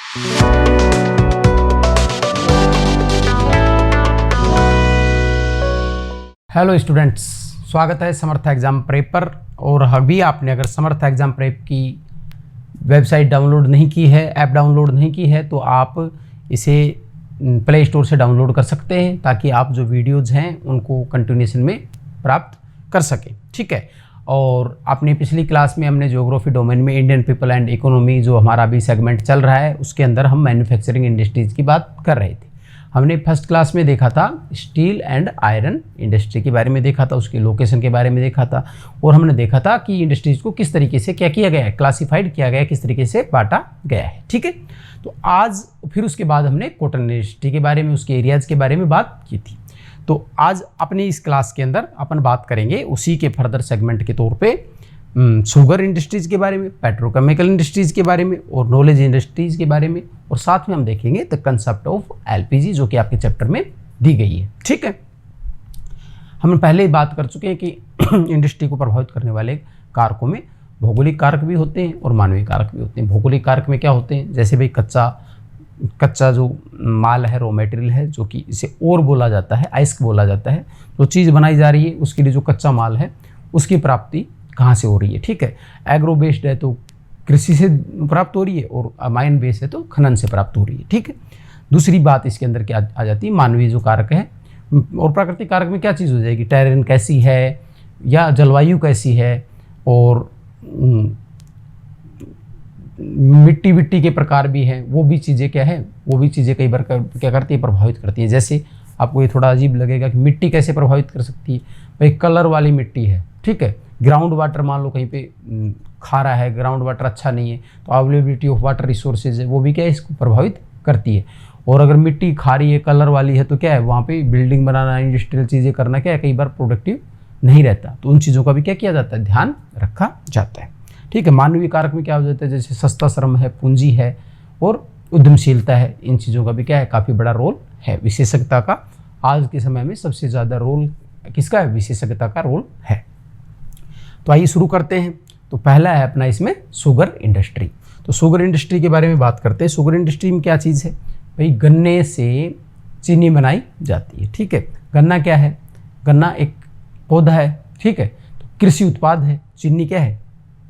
Hello students, स्वागत है समर्थ exam prep पर। और अभी आपने अगर समर्थ एग्ज़ाम प्रेप की वेबसाइट डाउनलोड नहीं की है, ऐप डाउनलोड नहीं की है, तो आप इसे प्ले स्टोर से डाउनलोड कर सकते हैं ताकि आप जो वीडियोज़ हैं उनको कंटिन्यूएशन में प्राप्त कर सकें। ठीक है। और अपनी पिछली क्लास में हमने ज्योग्राफी डोमेन में इंडियन पीपल एंड इकोनॉमी जो हमारा अभी सेगमेंट चल रहा है उसके अंदर हम मैन्युफैक्चरिंग इंडस्ट्रीज़ की बात कर रहे थे। हमने फर्स्ट क्लास में देखा था स्टील एंड आयरन इंडस्ट्री के बारे में देखा था, उसकी लोकेशन के बारे में देखा था, और हमने देखा था कि इंडस्ट्रीज़ को किस तरीके से क्या किया गया है, क्लासिफाइड किया गया है, किस तरीके से बांटा गया है। ठीक है। तो आज फिर उसके बाद हमने कॉटन इंडस्ट्री के बारे में, उसके एरियाज़ के बारे में बात की थी। तो आज अपनी इस क्लास के अंदर अपन बात करेंगे उसी के फर्दर सेगमेंट के तौर पे शुगर इंडस्ट्रीज़ के बारे में, पेट्रोकेमिकल इंडस्ट्रीज़ के बारे में और नॉलेज इंडस्ट्रीज़ के बारे में, और साथ में हम देखेंगे द कंसेप्ट ऑफ एलपीजी जो कि आपके चैप्टर में दी गई है। ठीक है। हम पहले ही बात कर चुके हैं कि इंडस्ट्री को प्रभावित करने वाले कारकों में भौगोलिक कारक भी होते हैं और मानवीय कारक भी होते हैं। भौगोलिक कारक में क्या होते हैं, जैसे भाई कच्चा जो माल है, रॉ मटेरियल है, जो कि इसे और बोला जाता है, आइस्क बोला जाता है, जो चीज़ बनाई जा रही है उसके लिए जो कच्चा माल है उसकी प्राप्ति कहाँ से हो रही है। ठीक है। एग्रो बेस्ड है तो कृषि से प्राप्त हो रही है, और माइन बेस्ड है तो खनन से प्राप्त हो रही है। ठीक है। दूसरी बात इसके अंदर क्या आ जाती है, मानवीय जो कारक है। और प्राकृतिक कारक में क्या चीज़ हो जाएगी, टेरेन कैसी है या जलवायु कैसी है, और मिट्टी के प्रकार भी हैं, वो भी चीज़ें क्या है, वो भी चीज़ें कई बार क्या करती है, प्रभावित करती है। जैसे आपको ये थोड़ा अजीब लगेगा कि मिट्टी कैसे प्रभावित कर सकती है, भाई कलर वाली मिट्टी है। ठीक है। ग्राउंड वाटर मान लो कहीं पे खारा है, ग्राउंड वाटर अच्छा नहीं है, तो अवेलेबिलिटी ऑफ वाटर रिसोर्सेज है वो भी क्या है, इसको प्रभावित करती है। और अगर मिट्टी खारी है, कलर वाली है, तो क्या है, वहाँ पे बिल्डिंग बनाना, इंडस्ट्रियल चीज़ें करना क्या है, कई बार प्रोडक्टिव नहीं रहता। तो उन चीज़ों का भी क्या किया जाता है, ध्यान रखा जाता है। ठीक है। मानवीय कारक में क्या हो जाता है, जैसे सस्ता श्रम है, पूंजी है और उद्यमशीलता है, इन चीज़ों का भी क्या है, काफ़ी बड़ा रोल है। विशेषज्ञता का आज के समय में सबसे ज़्यादा रोल किसका है, विशेषज्ञता का रोल है। तो आइए शुरू करते हैं। तो पहला है अपना इसमें शुगर इंडस्ट्री। तो शुगर इंडस्ट्री के बारे में बात करते हैं। शुगर इंडस्ट्री में क्या चीज़ है भाई, गन्ने से चीनी बनाई जाती है। ठीक है। गन्ना क्या है, गन्ना एक पौधा है। ठीक है। तो कृषि उत्पाद है, चीनी क्या है,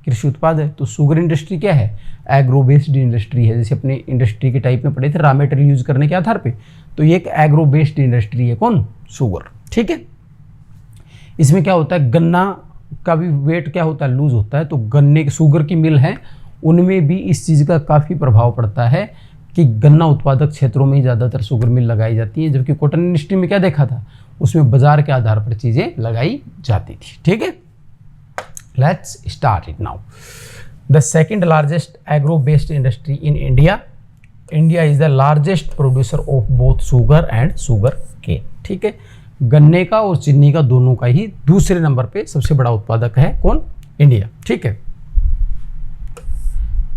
कृषि उत्पाद है। तो शुगर इंडस्ट्री क्या है, एग्रो बेस्ड इंडस्ट्री है। जैसे अपने इंडस्ट्री के टाइप में पढ़े थे, रॉ मटेरियल यूज करने के आधार पे, तो ये एक एग्रो बेस्ड इंडस्ट्री है। कौन, शुगर। ठीक है। इसमें क्या होता है, गन्ना का भी वेट क्या होता है, लूज होता है। तो गन्ने के शुगर की मिल है, उनमें भी इस चीज़ का काफ़ी प्रभाव पड़ता है कि गन्ना उत्पादक क्षेत्रों में ही ज़्यादातर शुगर मिल लगाई जाती है। जबकि कॉटन इंडस्ट्री में क्या देखा था, उसमें बाजार के आधार पर चीज़ें लगाई जाती थी। ठीक है। Let's start it now. The second largest agro based industry in India. India is the largest producer of both sugar and sugarcane. ठीक है। गन्ने का और चीनी का दोनों का ही दूसरे नंबर पे सबसे बड़ा उत्पादक है कौन, इंडिया। ठीक है।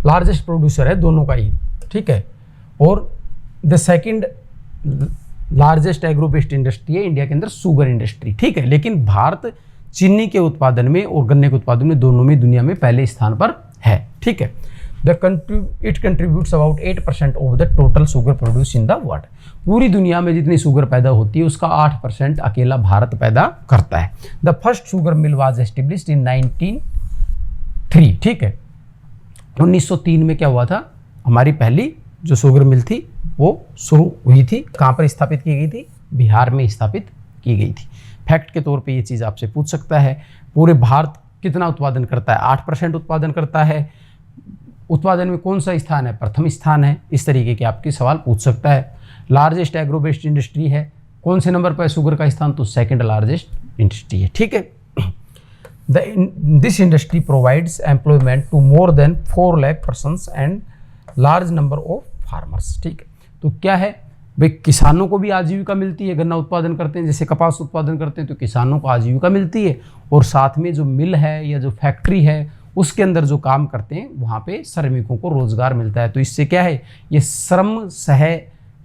लार्जेस्ट प्रोड्यूसर है दोनों का ही। ठीक है। और the second largest agro based industry है इंडिया के अंदर शुगर इंडस्ट्री। ठीक है। लेकिन भारत चीनी के उत्पादन में और गन्ने के उत्पादन में दोनों में दुनिया में पहले स्थान पर है। ठीक है। It contributes about 8% of the total sugar produce in the world. पूरी दुनिया में जितनी शुगर पैदा होती है उसका 8% अकेला भारत पैदा करता है। The first sugar mill was established in 1903। ठीक है। 1903 में क्या हुआ था, हमारी पहली जो शुगर मिल थी वो शुरू हुई थी। कहाँ पर स्थापित की गई थी, बिहार में स्थापित की गई थी। फैक्ट के तौर पे ये चीज़ आपसे पूछ सकता है, पूरे भारत कितना उत्पादन करता है, 8% उत्पादन करता है। उत्पादन में कौन सा स्थान है, प्रथम स्थान है। इस तरीके के आपके सवाल पूछ सकता है। लार्जेस्ट एग्रो बेस्ड इंडस्ट्री है, कौन से नंबर पर शुगर का स्थान, तो सेकंड लार्जेस्ट इंडस्ट्री है। ठीक है। This industry provides employment to more than 4 lakh persons and large number of farmers. ठीक है। तो क्या है भाई, किसानों को भी आजीविका मिलती है, गन्ना उत्पादन करते हैं, जैसे कपास उत्पादन करते हैं तो किसानों को आजीविका मिलती है, और साथ में जो मिल है या जो फैक्ट्री है उसके अंदर जो काम करते हैं वहाँ पे श्रमिकों को रोजगार मिलता है। तो इससे क्या है, ये श्रम सह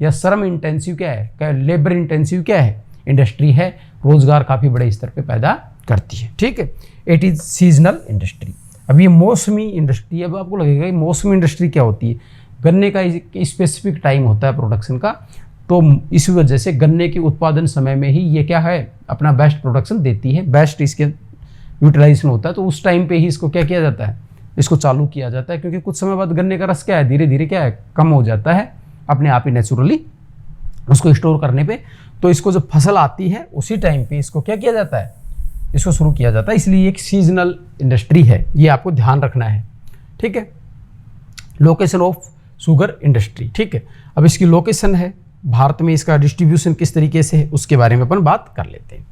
या श्रम इंटेंसिव क्या है, क्या लेबर इंटेंसिव क्या है, इंडस्ट्री है, रोजगार काफ़ी बड़े स्तर पे पैदा करती है। ठीक है। It is seasonal industry. अब ये मौसमी इंडस्ट्री, अब आपको लगेगा कि मौसमी इंडस्ट्री क्या होती है, गन्ने का स्पेसिफिक टाइम होता है प्रोडक्शन का, तो इस वजह से गन्ने के उत्पादन समय में ही ये क्या है अपना बेस्ट प्रोडक्शन देती है, बेस्ट इसके यूटिलाइजेशन होता है। तो उस टाइम पे ही इसको क्या किया जाता है, इसको चालू किया जाता है, क्योंकि कुछ समय बाद गन्ने का रस क्या है धीरे धीरे क्या है कम हो जाता है अपने आप ही नेचुरली उसको स्टोर करने पे। तो इसको जब फसल आती है उसी टाइम पे इसको क्या किया जाता है, इसको शुरू किया जाता है। इसलिए एक सीजनल इंडस्ट्री है, ये आपको ध्यान रखना है, ठीक है। लोकेशन ऑफ शुगर इंडस्ट्री, ठीक है। अब इसकी लोकेशन है भारत में, इसका डिस्ट्रीब्यूशन किस तरीके से है उसके बारे में अपन बात कर लेते हैं।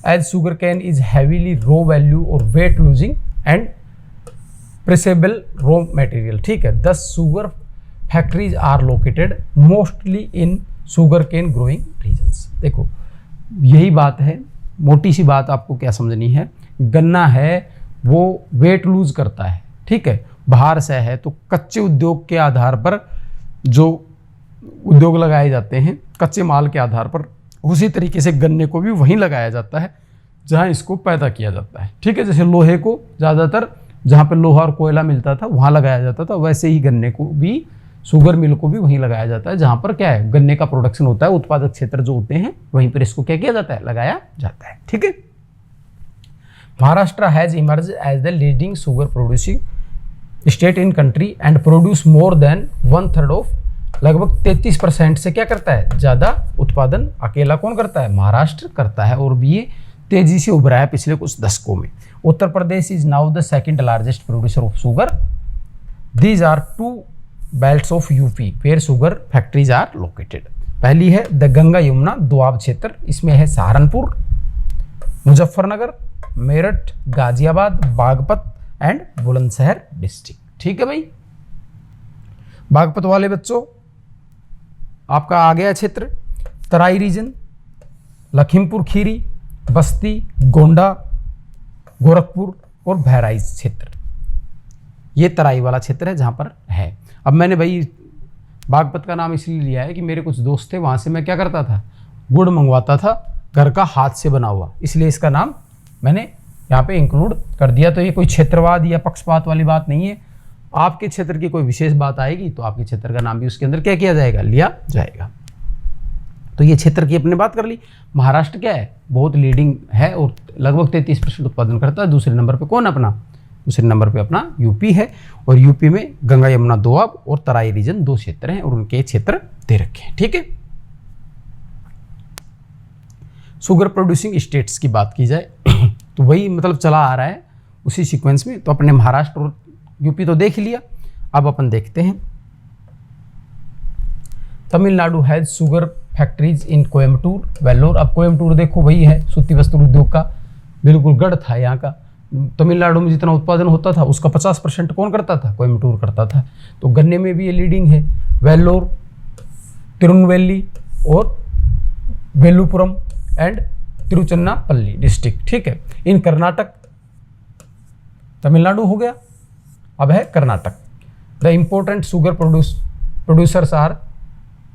As sugar cane is heavily low value और weight losing and perishable raw material, ठीक है। 10 sugar factories are located mostly in sugar cane growing regions. देखो यही बात है, मोटी सी बात आपको क्या समझनी है, गन्ना है वो वेट लूज करता है, ठीक है, बाहर से है। तो कच्चे उद्योग के आधार पर जो उद्योग लगाए जाते हैं कच्चे माल के आधार पर, उसी तरीके से गन्ने को भी वहीं लगाया जाता है जहां इसको पैदा किया जाता है, ठीक है। जैसे लोहे को ज़्यादातर जहाँ पर लोहा और कोयला मिलता था वहाँ लगाया जाता था, वैसे ही गन्ने को भी, शुगर मिल को भी वहीं लगाया जाता है जहाँ पर क्या है गन्ने का प्रोडक्शन होता है, उत्पादक क्षेत्र जो होते हैं वहीं पर इसको क्या किया जाता है, लगाया जाता है, ठीक है। Maharashtra has emerge as the leading sugar producing state in country and produce more than 1/3 of, लगभग 33% से क्या करता है ज़्यादा उत्पादन अकेला कौन करता है, महाराष्ट्र करता है, और भी ये तेजी से उभरा है पिछले कुछ दशकों में। Uttar Pradesh is now the second largest producer of sugar. These are 2 belts of UP where sugar factories are located. पहली है द गंगा यमुना दोआब क्षेत्र, इसमें है सहारनपुर, मुजफ्फरनगर, मेरठ, गाजियाबाद, बागपत एंड बुलंदशहर डिस्ट्रिक्ट, ठीक है भाई। बागपत वाले बच्चों आपका आ गया क्षेत्र, तराई रीजन, लखीमपुर खीरी, बस्ती, गोंडा, गोरखपुर और बहराइच क्षेत्र, ये तराई वाला क्षेत्र है जहाँ पर है। अब मैंने भाई बागपत का नाम इसलिए लिया है कि मेरे कुछ दोस्त थे, वहाँ से मैं क्या करता था, गुड़ मंगवाता था घर का हाथ से बना हुआ, इसलिए इसका नाम मैंने यहाँ पे इंक्लूड कर दिया। तो ये कोई क्षेत्रवाद या पक्षपात वाली बात नहीं है, आपके क्षेत्र की कोई विशेष बात आएगी तो आपके क्षेत्र का नाम भी उसके अंदर क्या किया जाएगा, लिया जाएगा। तो ये क्षेत्र की अपने बात कर ली। महाराष्ट्र क्या है, बहुत लीडिंग है और लगभग 33% उत्पादन करता है। दूसरे नंबर पे कौन अपना, दूसरे नंबर पे अपना यूपी है, और यूपी में गंगा यमुना दोआब और तराई रीजन 2 क्षेत्र हैं और उनके क्षेत्र दे रखे हैं, ठीक है। शुगर प्रोड्यूसिंग स्टेट्स की बात की जाए तो वही मतलब चला आ रहा है उसी सीक्वेंस में। तो अपने महाराष्ट्र और यूपी तो देख लिया, अब अपन देखते हैं तमिलनाडु हैज शुगर फैक्ट्रीज इन कोयम्बटूर, वेल्लोर। अब कोयम्बटूर देखो वही है सूती वस्त्र उद्योग का बिल्कुल गढ़ था यहाँ का। तमिलनाडु में जितना उत्पादन होता था उसका 50% कौन करता था, कोयम्बटूर करता था। तो गन्ने में भी ये लीडिंग है, वेल्लोर, तिरुनेलवेली और वेलुपुरम एंड तिरुचन्नापल्ली डिस्ट्रिक्ट, ठीक है। इन कर्नाटक, तमिलनाडु हो गया, अब है Karnataka. The important sugar producers are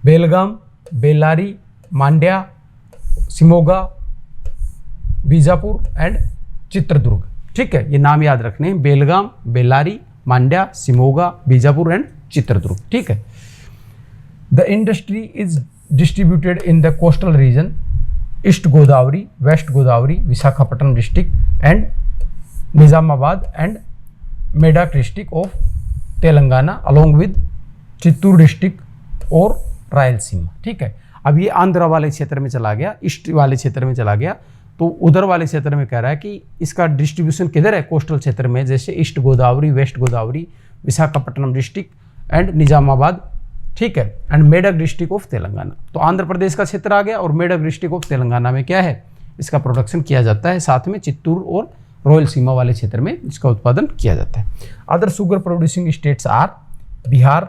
Belgaum, Bellary, Mandya, Shimoga, Bijapur and Chitradurga, ठीक है। ये नाम याद रखने हैं, बेलगाम, बेल्लारी, मांड्या, शिमोगा, बीजापुर एंड चित्रदुर्ग, ठीक है। The industry is distributed in the coastal region, East Godavari, West Godavari, Visakhapatnam district and Nizamabad and Medak district of Telangana along with Chittoor district और रायलसीमा, ठीक है। अब ये आंध्र वाले क्षेत्र में चला गया, ईस्ट वाले क्षेत्र में चला गया, तो उधर वाले क्षेत्र में कह रहा है कि इसका डिस्ट्रीब्यूशन किधर है, कोस्टल क्षेत्र में, जैसे East Godavari, West Godavari, Visakhapatnam district and Nizamabad, ठीक है, and Medak district of Telangana. तो आंध्र प्रदेश का क्षेत्र आ गया और मेडक डिस्ट्रिक्ट ऑफ तेलंगाना में क्या है, इसका प्रोडक्शन किया जाता है। साथ में चित्तूर और रायलसीमा वाले क्षेत्र में इसका उत्पादन किया जाता है। Other sugar producing states are Bihar,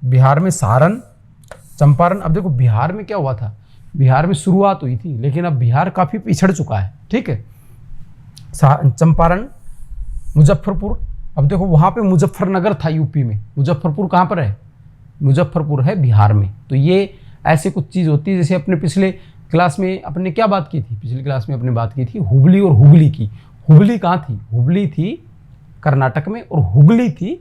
Bihar में सारण, चंपारण। अब देखो बिहार में क्या हुआ था, बिहार में शुरुआत हुई थी लेकिन अब बिहार काफ़ी पिछड़ चुका है, ठीक है। चंपारण, मुजफ्फरपुर। अब देखो वहाँ पे मुजफ्फरनगर था यूपी में, मुजफ्फरपुर कहाँ पर है, मुजफ्फरपुर है बिहार में। तो ये ऐसे कुछ चीज़ होती है, जैसे अपने पिछले क्लास में अपने क्या बात की थी, पिछली क्लास में अपने बात की थी हुबली और हुगली की। हुबली कहाँ थी, हुबली थी कर्नाटक में और हुगली थी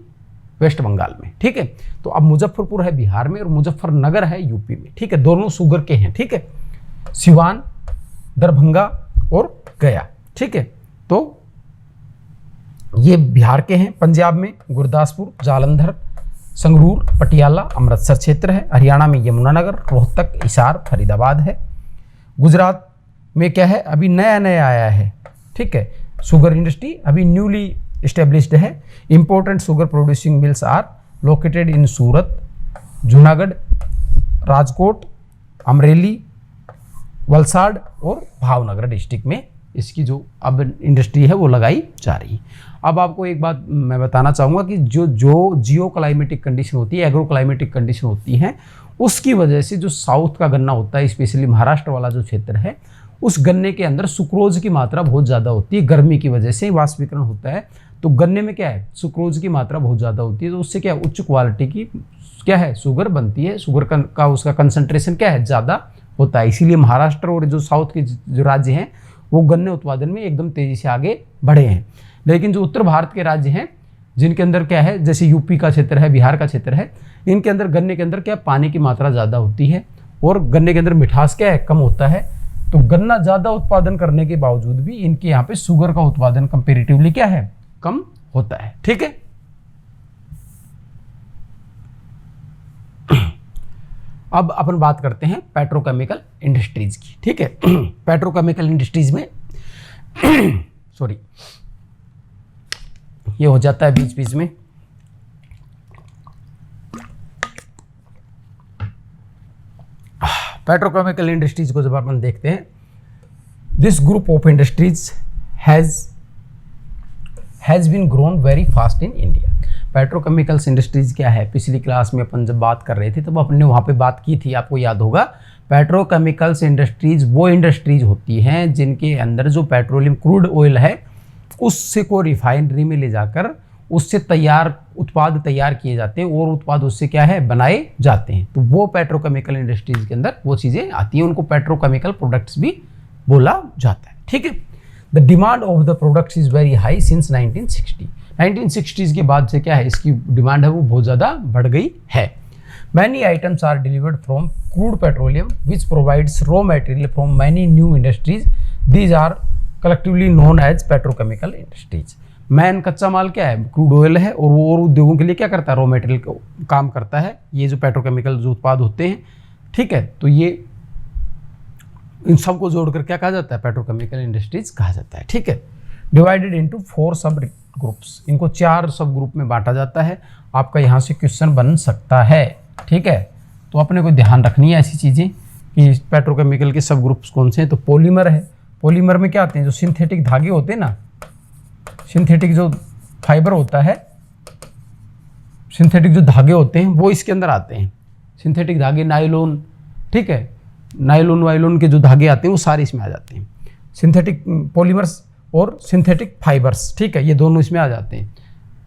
वेस्ट बंगाल में, ठीक है। तो अब मुजफ्फरपुर है बिहार में और मुजफ्फरनगर है यूपी में, ठीक है। दोनों शुगर के हैं, ठीक है। सिवान, दरभंगा और गया, ठीक है। तो ये बिहार के हैं। पंजाब में गुरदासपुर, जालंधर, संगरूर, पटियाला, अमृतसर क्षेत्र है। हरियाणा में यमुनानगर, रोहतक, हिसार, फरीदाबाद है। गुजरात में क्या है, अभी नया नया आया है, ठीक है, शुगर इंडस्ट्री अभी न्यूली एस्टेब्लिश्ड है। Important sugar producing mills are located in Surat, Junagadh, Rajkot, Amreli, Valsad और भावनगर डिस्ट्रिक्ट में इसकी जो अब इंडस्ट्री है वो लगाई जा रही है। अब आपको एक बात मैं बताना चाहूँगा कि जो जियो क्लाइमेटिक कंडीशन होती है, एग्रो क्लाइमेटिक कंडीशन होती है, उसकी वजह से जो साउथ का गन्ना होता है, स्पेशली महाराष्ट्र वाला जो क्षेत्र है, उस गन्ने के अंदर सुक्रोज की मात्रा बहुत ज़्यादा होती है। गर्मी की वजह से वाष्पीकरण होता है, तो गन्ने में क्या है, सुक्रोज की मात्रा बहुत ज़्यादा होती है। तो उससे क्या उच्च क्वालिटी की क्या है शुगर बनती है। शुगर का उसका कंसंट्रेशन क्या है, ज़्यादा होता है। इसीलिए महाराष्ट्र और जो साउथ के जो राज्य हैं वो गन्ने उत्पादन में एकदम तेज़ी से आगे बढ़े हैं। लेकिन जो उत्तर भारत के राज्य हैं जिनके अंदर क्या है, जैसे यूपी का क्षेत्र है, बिहार का क्षेत्र है, इनके अंदर गन्ने के अंदर क्या पानी की मात्रा ज़्यादा होती है और गन्ने के अंदर मिठास क्या है, कम होता है। तो गन्ना ज़्यादा उत्पादन करने के बावजूद भी इनके यहाँ पे शुगर का उत्पादन कंपेरेटिवली क्या है, कम होता है, ठीक है। अब अपन बात करते हैं पेट्रोकेमिकल इंडस्ट्रीज की, ठीक है। पेट्रोकेमिकल इंडस्ट्रीज में सॉरी ये हो जाता है बीच बीच में। पेट्रोकेमिकल इंडस्ट्रीज को जब अपन देखते हैं, this group of industries has been grown very fast in India. Petrochemicals industries क्या है, पिछली क्लास में अपन जब बात कर रहे थे तब अपने वहाँ पे बात की थी, आपको याद होगा। पेट्रोकेमिकल्स इंडस्ट्रीज वो इंडस्ट्रीज होती हैं जिनके अंदर जो पेट्रोलियम क्रूड ऑयल है उससे को रिफाइनरी में ले जाकर उससे उत्पाद तैयार किए जाते हैं और उत्पाद उससे क्या है, बनाए जाते हैं। तो वो पेट्रोकेमिकल इंडस्ट्रीज के अंदर वो चीज़ें आती हैं, उनको पेट्रोकेमिकल प्रोडक्ट्स भी बोला जाता है, ठीक है। The demand of the products is very high since 1960s के बाद से क्या है, इसकी डिमांड है वो बहुत ज़्यादा बढ़ गई है। Many items are delivered from crude petroleum which provides raw material from many new industries, these are collectively known as petrochemical industries. Main कच्चा माल क्या है, क्रूड ऑयल है, और वो और उद्योगों के लिए क्या करता है, रॉ मटेरियल का काम करता है। ये जो पेट्रोकेमिकल जो उत्पाद होते हैं, ठीक है, तो ये इन सबको जोड़कर क्या कहा जाता है, पेट्रोकेमिकल इंडस्ट्रीज कहा जाता है, ठीक है। डिवाइडेड इनटू 4 सब ग्रुप्स, इनको 4 सब ग्रुप में बांटा जाता है। आपका यहाँ से क्वेश्चन बन सकता है, ठीक है। तो अपने को ध्यान रखनी है ऐसी चीज़ें कि पेट्रोकेमिकल के सब ग्रुप्स कौन से हैं। तो पॉलीमर है, पॉलीमर में क्या आते हैं, जो सिंथेटिक धागे होते हैं ना, सिंथेटिक जो फाइबर होता है, सिंथेटिक जो धागे होते हैं वो इसके अंदर आते हैं। सिंथेटिक धागे, नायलॉन, ठीक है, नायलॉन वायलॉन के जो धागे आते हैं वो सारे इसमें आ जाते हैं। सिंथेटिक पॉलीमर्स और सिंथेटिक फाइबर्स, ठीक है, ये दोनों इसमें आ जाते हैं।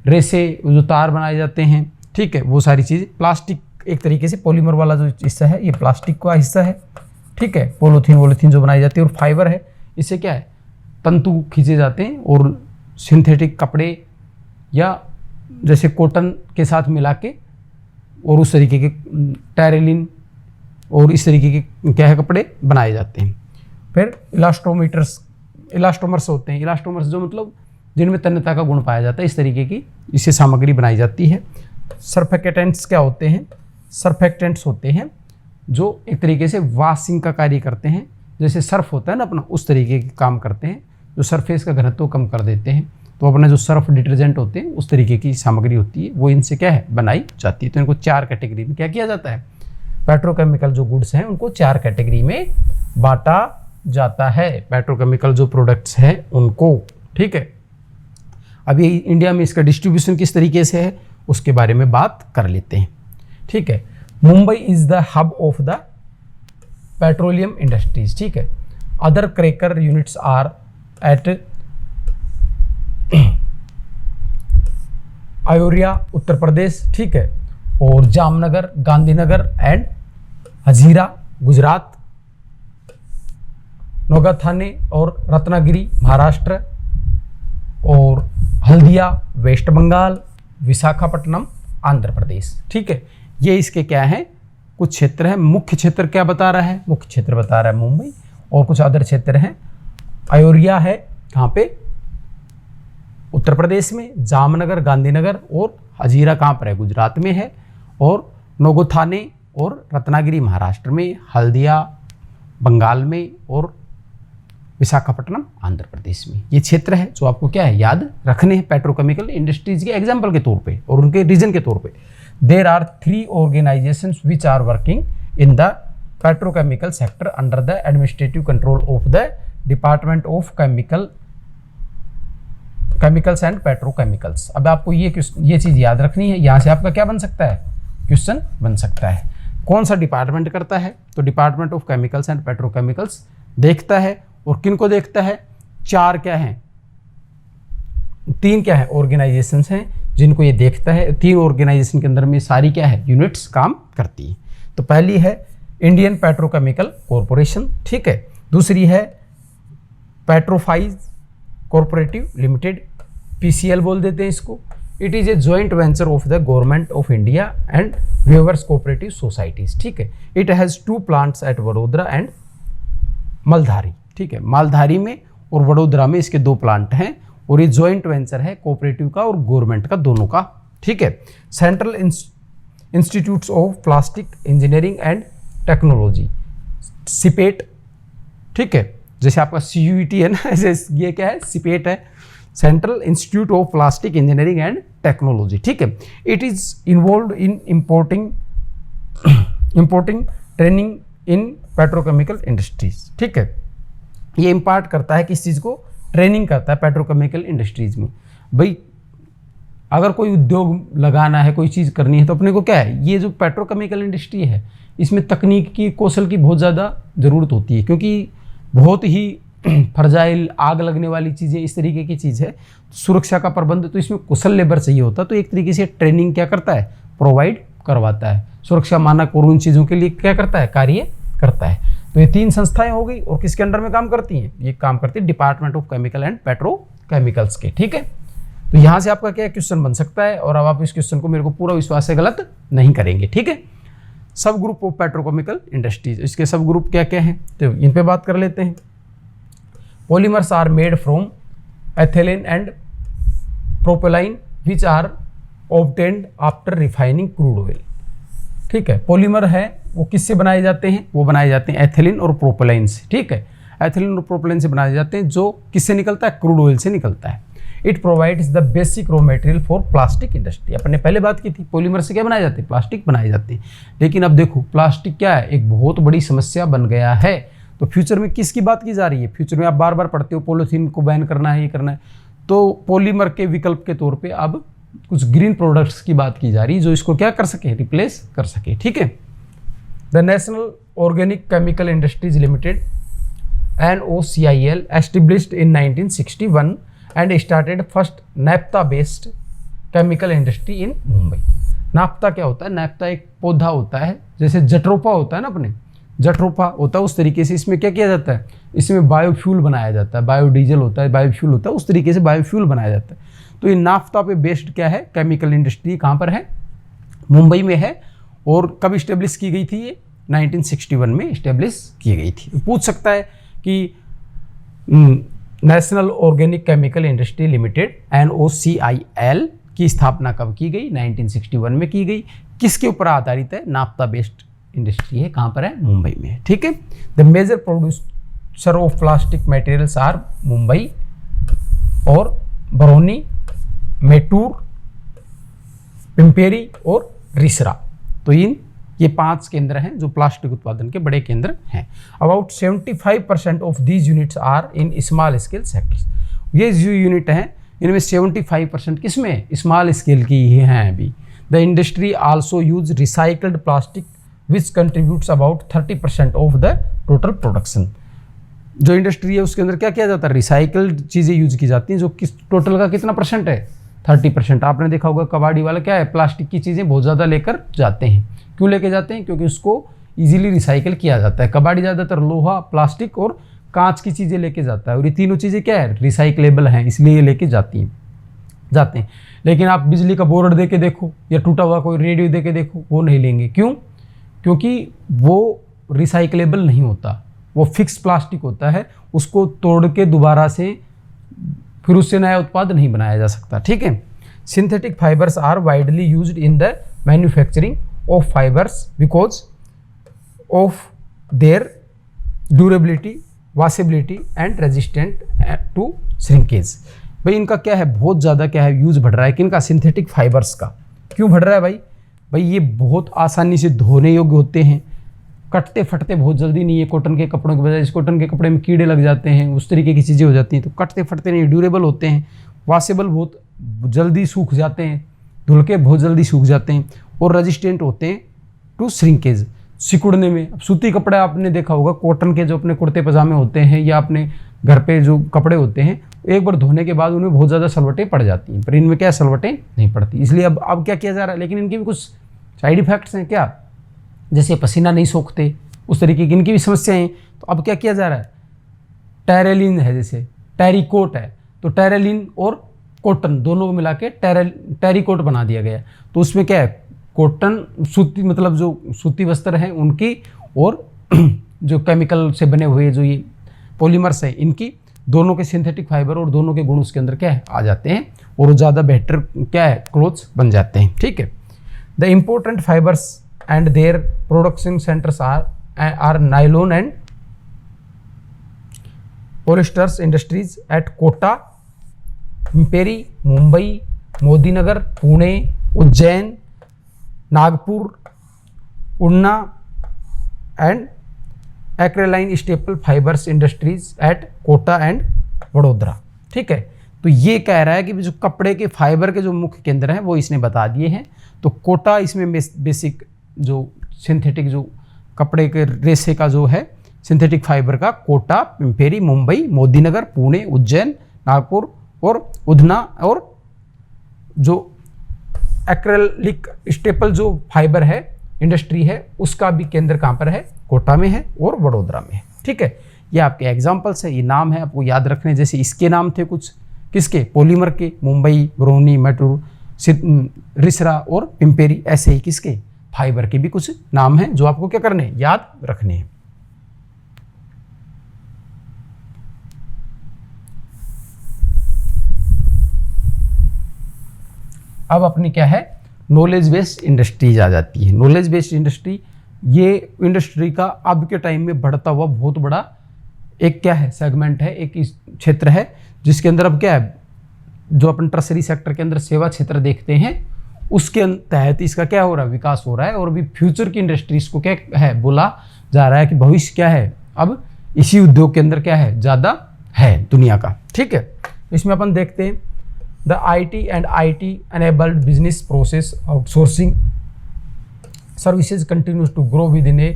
रेसे जो तार बनाए जाते हैं, ठीक है, वो सारी चीज़ें। प्लास्टिक एक तरीके से पॉलीमर वाला जो हिस्सा है ये प्लास्टिक का हिस्सा है, ठीक है। पॉलीथीन जो बनाई जाती है, और फाइबर है, इससे क्या है, तंतु खींचे जाते हैं और सिंथेटिक कपड़े या जैसे कॉटन के साथ मिला के और उस तरीके के टेरेलिन और इस तरीके के क्या है कपड़े बनाए जाते हैं। फिर इलास्टोमर्स होते हैं। इलास्टोमर्स जो मतलब जिनमें तन्यता का गुण पाया जाता है, इस तरीके की इससे सामग्री बनाई जाती है। सर्फेक्टेंट्स क्या होते हैं, सर्फेक्टेंट्स होते हैं जो एक तरीके से वॉशिंग का कार्य करते हैं। जैसे सर्फ होता है ना अपना, उस तरीके के काम करते हैं, जो सरफेस का घनत्व कम कर देते हैं। तो अपने जो सर्फ डिटर्जेंट होते हैं उस तरीके की सामग्री होती है, वो इनसे क्या है, बनाई जाती है। तो इनको 4 कैटेगरी में क्या किया जाता है, पेट्रोकेमिकल जो गुड्स हैं उनको 4 कैटेगरी में बांटा जाता है, पेट्रोकेमिकल जो प्रोडक्ट्स हैं उनको, ठीक है। अभी इंडिया में इसका डिस्ट्रीब्यूशन किस तरीके से है उसके बारे में बात कर लेते हैं, ठीक है। Mumbai is the hub of the petroleum industries, ठीक है। Other cracker units are at Auraiya Uttar Pradesh, ठीक है, और जामनगर, गांधीनगर एंड हजीरा गुजरात, नौगाथाने और रत्नागिरी महाराष्ट्र, और हल्दिया वेस्ट बंगाल, विशाखापट्टनम आंध्र प्रदेश। ठीक है, ये इसके क्या है, कुछ क्षेत्र है। मुख्य क्षेत्र क्या बता रहा है, मुख्य क्षेत्र बता रहा है मुंबई, और कुछ अदर क्षेत्र हैं। अयोध्या है कहाँ पे, उत्तर प्रदेश में, जामनगर गांधीनगर और हजीरा कहाँ पर है, गुजरात में है, और नोगोथाने और रत्नागिरी महाराष्ट्र में, हल्दिया बंगाल में, और विशाखापट्टनम आंध्र प्रदेश में। ये क्षेत्र है जो आपको क्या है, याद रखने हैं पेट्रोकेमिकल इंडस्ट्रीज के एग्जाम्पल के तौर पे और उनके रीजन के तौर पे। There are 3 organisations which are working in the petrochemical sector under the administrative control of the department of chemicals and petrochemicals. अब आपको ये चीज याद रखनी है, यहाँ से आपका क्या बन सकता है, क्वेश्चन बन सकता है। कौन सा डिपार्टमेंट करता है, तो department of chemicals and petrochemicals देखता है, और किन को देखता है, 4 क्या हैं, 3 क्या है ऑर्गेनाइजेशंस हैं जिनको ये देखता है। 3 ऑर्गेनाइजेशन के अंदर में सारी क्या है, यूनिट्स काम करती हैं। तो पहली है इंडियन पेट्रोकेमिकल कॉरपोरेशन, ठीक है। दूसरी है पेट्रोफाइज कॉरपोरेटिव लिमिटेड, PCL बोल देते हैं इसको। It is a joint venture of the government of India and weavers cooperative societies, ठीक है। It has 2 plants at Vadodara and Maldhari, ठीक है। मालधारी में और वडोदरा में इसके 2 प्लांट हैं, और ये जॉइंट वेंचर है कोऑपरेटिव का और गवर्नमेंट का, दोनों का, ठीक है। Central institutes of plastic engineering and technology, CIPET, ठीक है। जैसे आपका CUET है ना, ऐसे ये क्या है, सिपेट है, central institute of plastic engineering and technology, ठीक है। It is involve in importing training in petrochemical industries, ठीक है। ये इम्पार्ट करता है किस चीज़ को, ट्रेनिंग करता है पेट्रोकेमिकल इंडस्ट्रीज में। भाई अगर कोई उद्योग लगाना है, कोई चीज़ करनी है, तो अपने को क्या है, ये जो पेट्रोकेमिकल इंडस्ट्री है इसमें तकनीक की, कौशल की बहुत ज़्यादा ज़रूरत होती है, क्योंकि बहुत ही फर्जाइल, आग लगने वाली चीज़ें, इस तरीके की चीज़ है। सुरक्षा का प्रबंध, तो इसमें कुशल लेबर चाहिए होता है। तो एक तरीके से ट्रेनिंग क्या करता है, प्रोवाइड करवाता है। सुरक्षा मानक और उन चीज़ों के लिए क्या करता है, कार्य करता है। तो ये 3 संस्थाएं हो गई, और किसके अंडर में काम करती हैं, ये काम करती है department of chemical and petrochemicals के, ठीक है। तो यहाँ से आपका क्या क्वेश्चन बन सकता है, और अब आप इस क्वेश्चन को मेरे को पूरा विश्वास से गलत नहीं करेंगे, ठीक है। सब ग्रुप ऑफ पेट्रोकेमिकल इंडस्ट्रीज, इसके सब ग्रुप क्या क्या हैं, तो इन पे बात कर लेते हैं। Polymers are made from ethylene and propylene which are obtained after refining crude oil, ठीक है। पॉलीमर है वो किससे बनाए जाते हैं, वो बनाए जाते हैं एथिलीन और प्रोपेलाइन से, ठीक है। एथिलीन और प्रोपेलाइन से बनाए जाते हैं, जो किससे निकलता है, क्रूड ऑयल से निकलता है। It provides the basic raw material for plastic industry. अपन ने पहले बात की थी, पॉलीमर से क्या बनाए जाते हैं, प्लास्टिक बनाए जाते हैं। लेकिन अब देखो प्लास्टिक क्या है, एक बहुत बड़ी समस्या बन गया है। तो फ्यूचर में किसकी बात की जा रही है, फ्यूचर में आप बार बार पढ़ते हो पॉलीथीन को बैन करना है, ये करना है। तो पॉलीमर के विकल्प के तौर पे अब कुछ ग्रीन प्रोडक्ट्स की बात की जा रही है, जो इसको क्या कर सके, रिप्लेस कर सके, ठीक है। The national organic chemical industries limited NOCIL established in 1961 and started first naphtha based chemical industry in Mumbai। Naphtha क्या होता है, नाफ्ता एक पौधा होता है, जैसे जट्रोफा होता है ना, अपने जट्रोफा होता है, उस तरीके से इसमें क्या किया जाता है, इसमें बायोफ्यूल बनाया जाता है, बायोडीजल होता है, बायोफ्यूल होता है, उस तरीके से बायोफ्यूल बनाया जाता है। तो ये नाफ्ता पे बेस्ड क्या है, केमिकल इंडस्ट्री कहाँ पर है, मुंबई में है। और कब इस्टेब्लिश की गई थी ये, 1961 में इस्टेब्लिश की गई थी। पूछ सकता है कि national organic chemical industry limited NOCIL की स्थापना कब की गई, 1961 में की गई। किसके ऊपर आधारित है, नाफ्ता बेस्ड इंडस्ट्री है, कहाँ पर है, मुंबई में है, ठीक है। The major producer of plastic materials are Mumbai और बरौनी, मेटूर, पिंपेरी और रिसरा। तो ये 5 केंद्र हैं जो प्लास्टिक उत्पादन के बड़े केंद्र हैं। About 75% of these units are in small scale sectors. ये जो यूनिट हैं इनमें 75% किसमें, स्मॉल स्केल की ही हैं अभी। The industry also use recycled plastic which contributes about 30% of the total production. जो इंडस्ट्री है उसके अंदर क्या किया जाता है, रिसाइकल्ड चीज़ें यूज की जाती हैं, जो किस टोटल का कितना परसेंट है, 30%। आपने देखा होगा कबाड़ी वाला क्या है, प्लास्टिक की चीज़ें बहुत ज़्यादा लेकर जाते हैं। क्यों लेके जाते हैं, क्योंकि उसको इजीली रिसाइकिल किया जाता है। कबाड़ी ज़्यादातर लोहा, प्लास्टिक और कांच की चीज़ें लेके जाता है, और ये तीनों चीज़ें क्या है, रिसाइकलेबल हैं, इसलिए ये लेके जाते हैं। लेकिन आप बिजली का बोर्ड दे के देखो या टूटा हुआ कोई रेडियो दे के देखो, वो नहीं लेंगे। क्यों? क्योंकि वो रिसाइकलेबल नहीं होता, वो फिक्स प्लास्टिक होता है, उसको तोड़ के दोबारा से फिर उससे नया उत्पाद नहीं बनाया जा सकता। ठीक है। Synthetic fibres are widely used in the manufacturing of fibres because of their durability, washability and resistant to shrinkage. भाई इनका क्या है, बहुत ज़्यादा क्या है यूज बढ़ रहा है किनका, सिंथेटिक फाइबर्स का। क्यों बढ़ रहा है भाई? भाई ये बहुत आसानी से धोने योग्य होते हैं, कटते फटते बहुत जल्दी नहीं है कॉटन के कपड़ों के बजाय। इस कॉटन के कपड़े में कीड़े लग जाते हैं, उस तरीके की चीज़ें हो जाती हैं, तो कटते फटते नहीं, ड्यूरेबल होते हैं, वॉशेबल बहुत जल्दी सूख जाते हैं, धुल के बहुत जल्दी सूख जाते हैं, और रेजिस्टेंट होते हैं टू श्रिंकेज, सिकुड़ने में। अब सूती कपड़े आपने देखा होगा, कॉटन के जो अपने कुर्ते पजामे होते हैं या अपने घर पे जो कपड़े होते हैं, एक बार धोने के बाद उनमें बहुत ज़्यादा सलवटें पड़ जाती हैं, पर इनमें क्या सलवटें नहीं पड़ती। इसलिए अब क्या किया जा रहा है, लेकिन इनके भी कुछ साइड इफेक्ट्स हैं क्या, जैसे पसीना नहीं सोखते, उस तरीके की इनकी भी समस्याएं हैं। तो अब क्या किया जा रहा है, टेरेलिन है, जैसे टेरिकोट है, तो टेरेलिन और कॉटन दोनों को मिला के टेरिकोट बना दिया गया। तो उसमें क्या है, कॉटन सूती, मतलब जो सूती वस्त्र हैं उनकी, और जो केमिकल से बने हुए जो ये पॉलीमर्स हैं इनकी, दोनों के सिंथेटिक फाइबर और दोनों के गुण उसके अंदर क्या है आ जाते हैं, और ज़्यादा बेहतर क्या है क्लोथ्स बन जाते हैं। ठीक है। The important fibres and their production centres are nylon and polyesters industries at Kota, Pimpri, Mumbai, Modinagar, Pune, Ujjain, Nagpur, Una and acrylic staple fibres industries at Kota and Vadodara. ठीक है। तो ये कह रहा है कि जो कपड़े के फाइबर के जो मुख्य केंद्र हैं वो इसने बता दिए हैं। तो कोटा इसमें बेसिक जो सिंथेटिक जो कपड़े के रेशे का जो है सिंथेटिक फाइबर का, कोटा, पिंपेरी, मुंबई, मोदीनगर, पुणे, उज्जैन, नागपुर और उधना, और जो एक्रेलिक स्टेपल जो फाइबर है इंडस्ट्री है उसका भी केंद्र कहाँ पर है, कोटा में है और वडोदरा में है। ठीक है। ये आपके एग्जाम्पल्स है, ये नाम है आपको याद रखने, जैसे इसके नाम थे कुछ किसके, पॉलीमर के, मुंबई, बरौनी, मैटूर, रिसरा और पिंपेरी, ऐसे ही किसके, फाइबर के भी कुछ नाम हैं जो आपको क्या करने हैं, याद रखने हैं। अब अपनी क्या है, नॉलेज बेस्ड इंडस्ट्रीज आ जाती है। नॉलेज बेस्ड इंडस्ट्री, ये इंडस्ट्री का अब के टाइम में बढ़ता हुआ बहुत बड़ा एक क्या है सेगमेंट है, एक क्षेत्र है, जिसके अंदर अब क्या है, जो अपन टर्सरी सेक्टर के अंदर सेवा क्षेत्र देखते हैं उसके तहत इसका क्या हो रहा है, विकास हो रहा है। और अभी फ्यूचर की इंडस्ट्रीज को क्या है बोला जा रहा है कि भविष्य क्या है, अब इसी उद्योग के अंदर क्या है, ज़्यादा है दुनिया का। ठीक है। इसमें अपन देखते हैं the IT and IT enabled business process outsourcing services continues to grow within a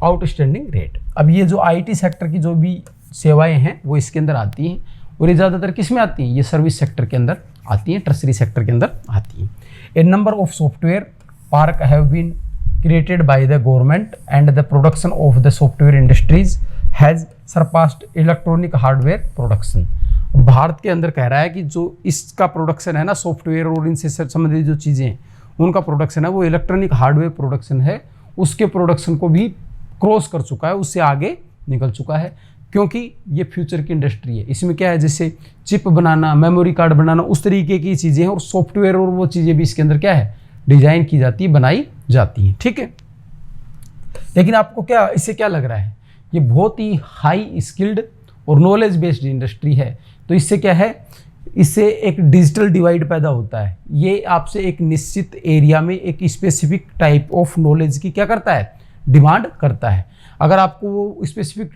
outstanding rate। अब ये जो IT सेक्टर की जो भी सेवाएं हैं वो इसके अंदर आती हैं, और ये ज़्यादातर किस में आती हैं, ये सर्विस सेक्टर के अंदर आती हैं, टर्सरी सेक्टर के अंदर आती हैं। A number of software park have been created by the government and the production of the software industries has surpassed electronic hardware production। Bharat के अंदर कह रहा है कि जो इसका प्रोडक्शन है ना, सॉफ्टवेयर और इनसे संबंधित जो चीज़ें हैं उनका प्रोडक्शन है वो इलेक्ट्रॉनिक हार्डवेयर प्रोडक्शन है, उसके प्रोडक्शन को भी क्रॉस कर चुका है, उससे आगे निकल चुका है, क्योंकि ये फ्यूचर की इंडस्ट्री है। इसमें क्या है, जैसे चिप बनाना, मेमोरी कार्ड बनाना, उस तरीके की चीज़ें हैं, और सॉफ्टवेयर और वो चीज़ें भी इसके अंदर क्या है, डिजाइन की जाती है, बनाई जाती हैं। ठीक है। लेकिन आपको क्या इससे क्या लग रहा है, ये बहुत ही हाई स्किल्ड और नॉलेज बेस्ड इंडस्ट्री है। तो इससे क्या है, इससे एक डिजिटल डिवाइड पैदा होता है। ये आपसे एक निश्चित एरिया में एक स्पेसिफिक टाइप ऑफ नॉलेज की क्या करता है, डिमांड करता है। अगर आपको वो स्पेसिफिक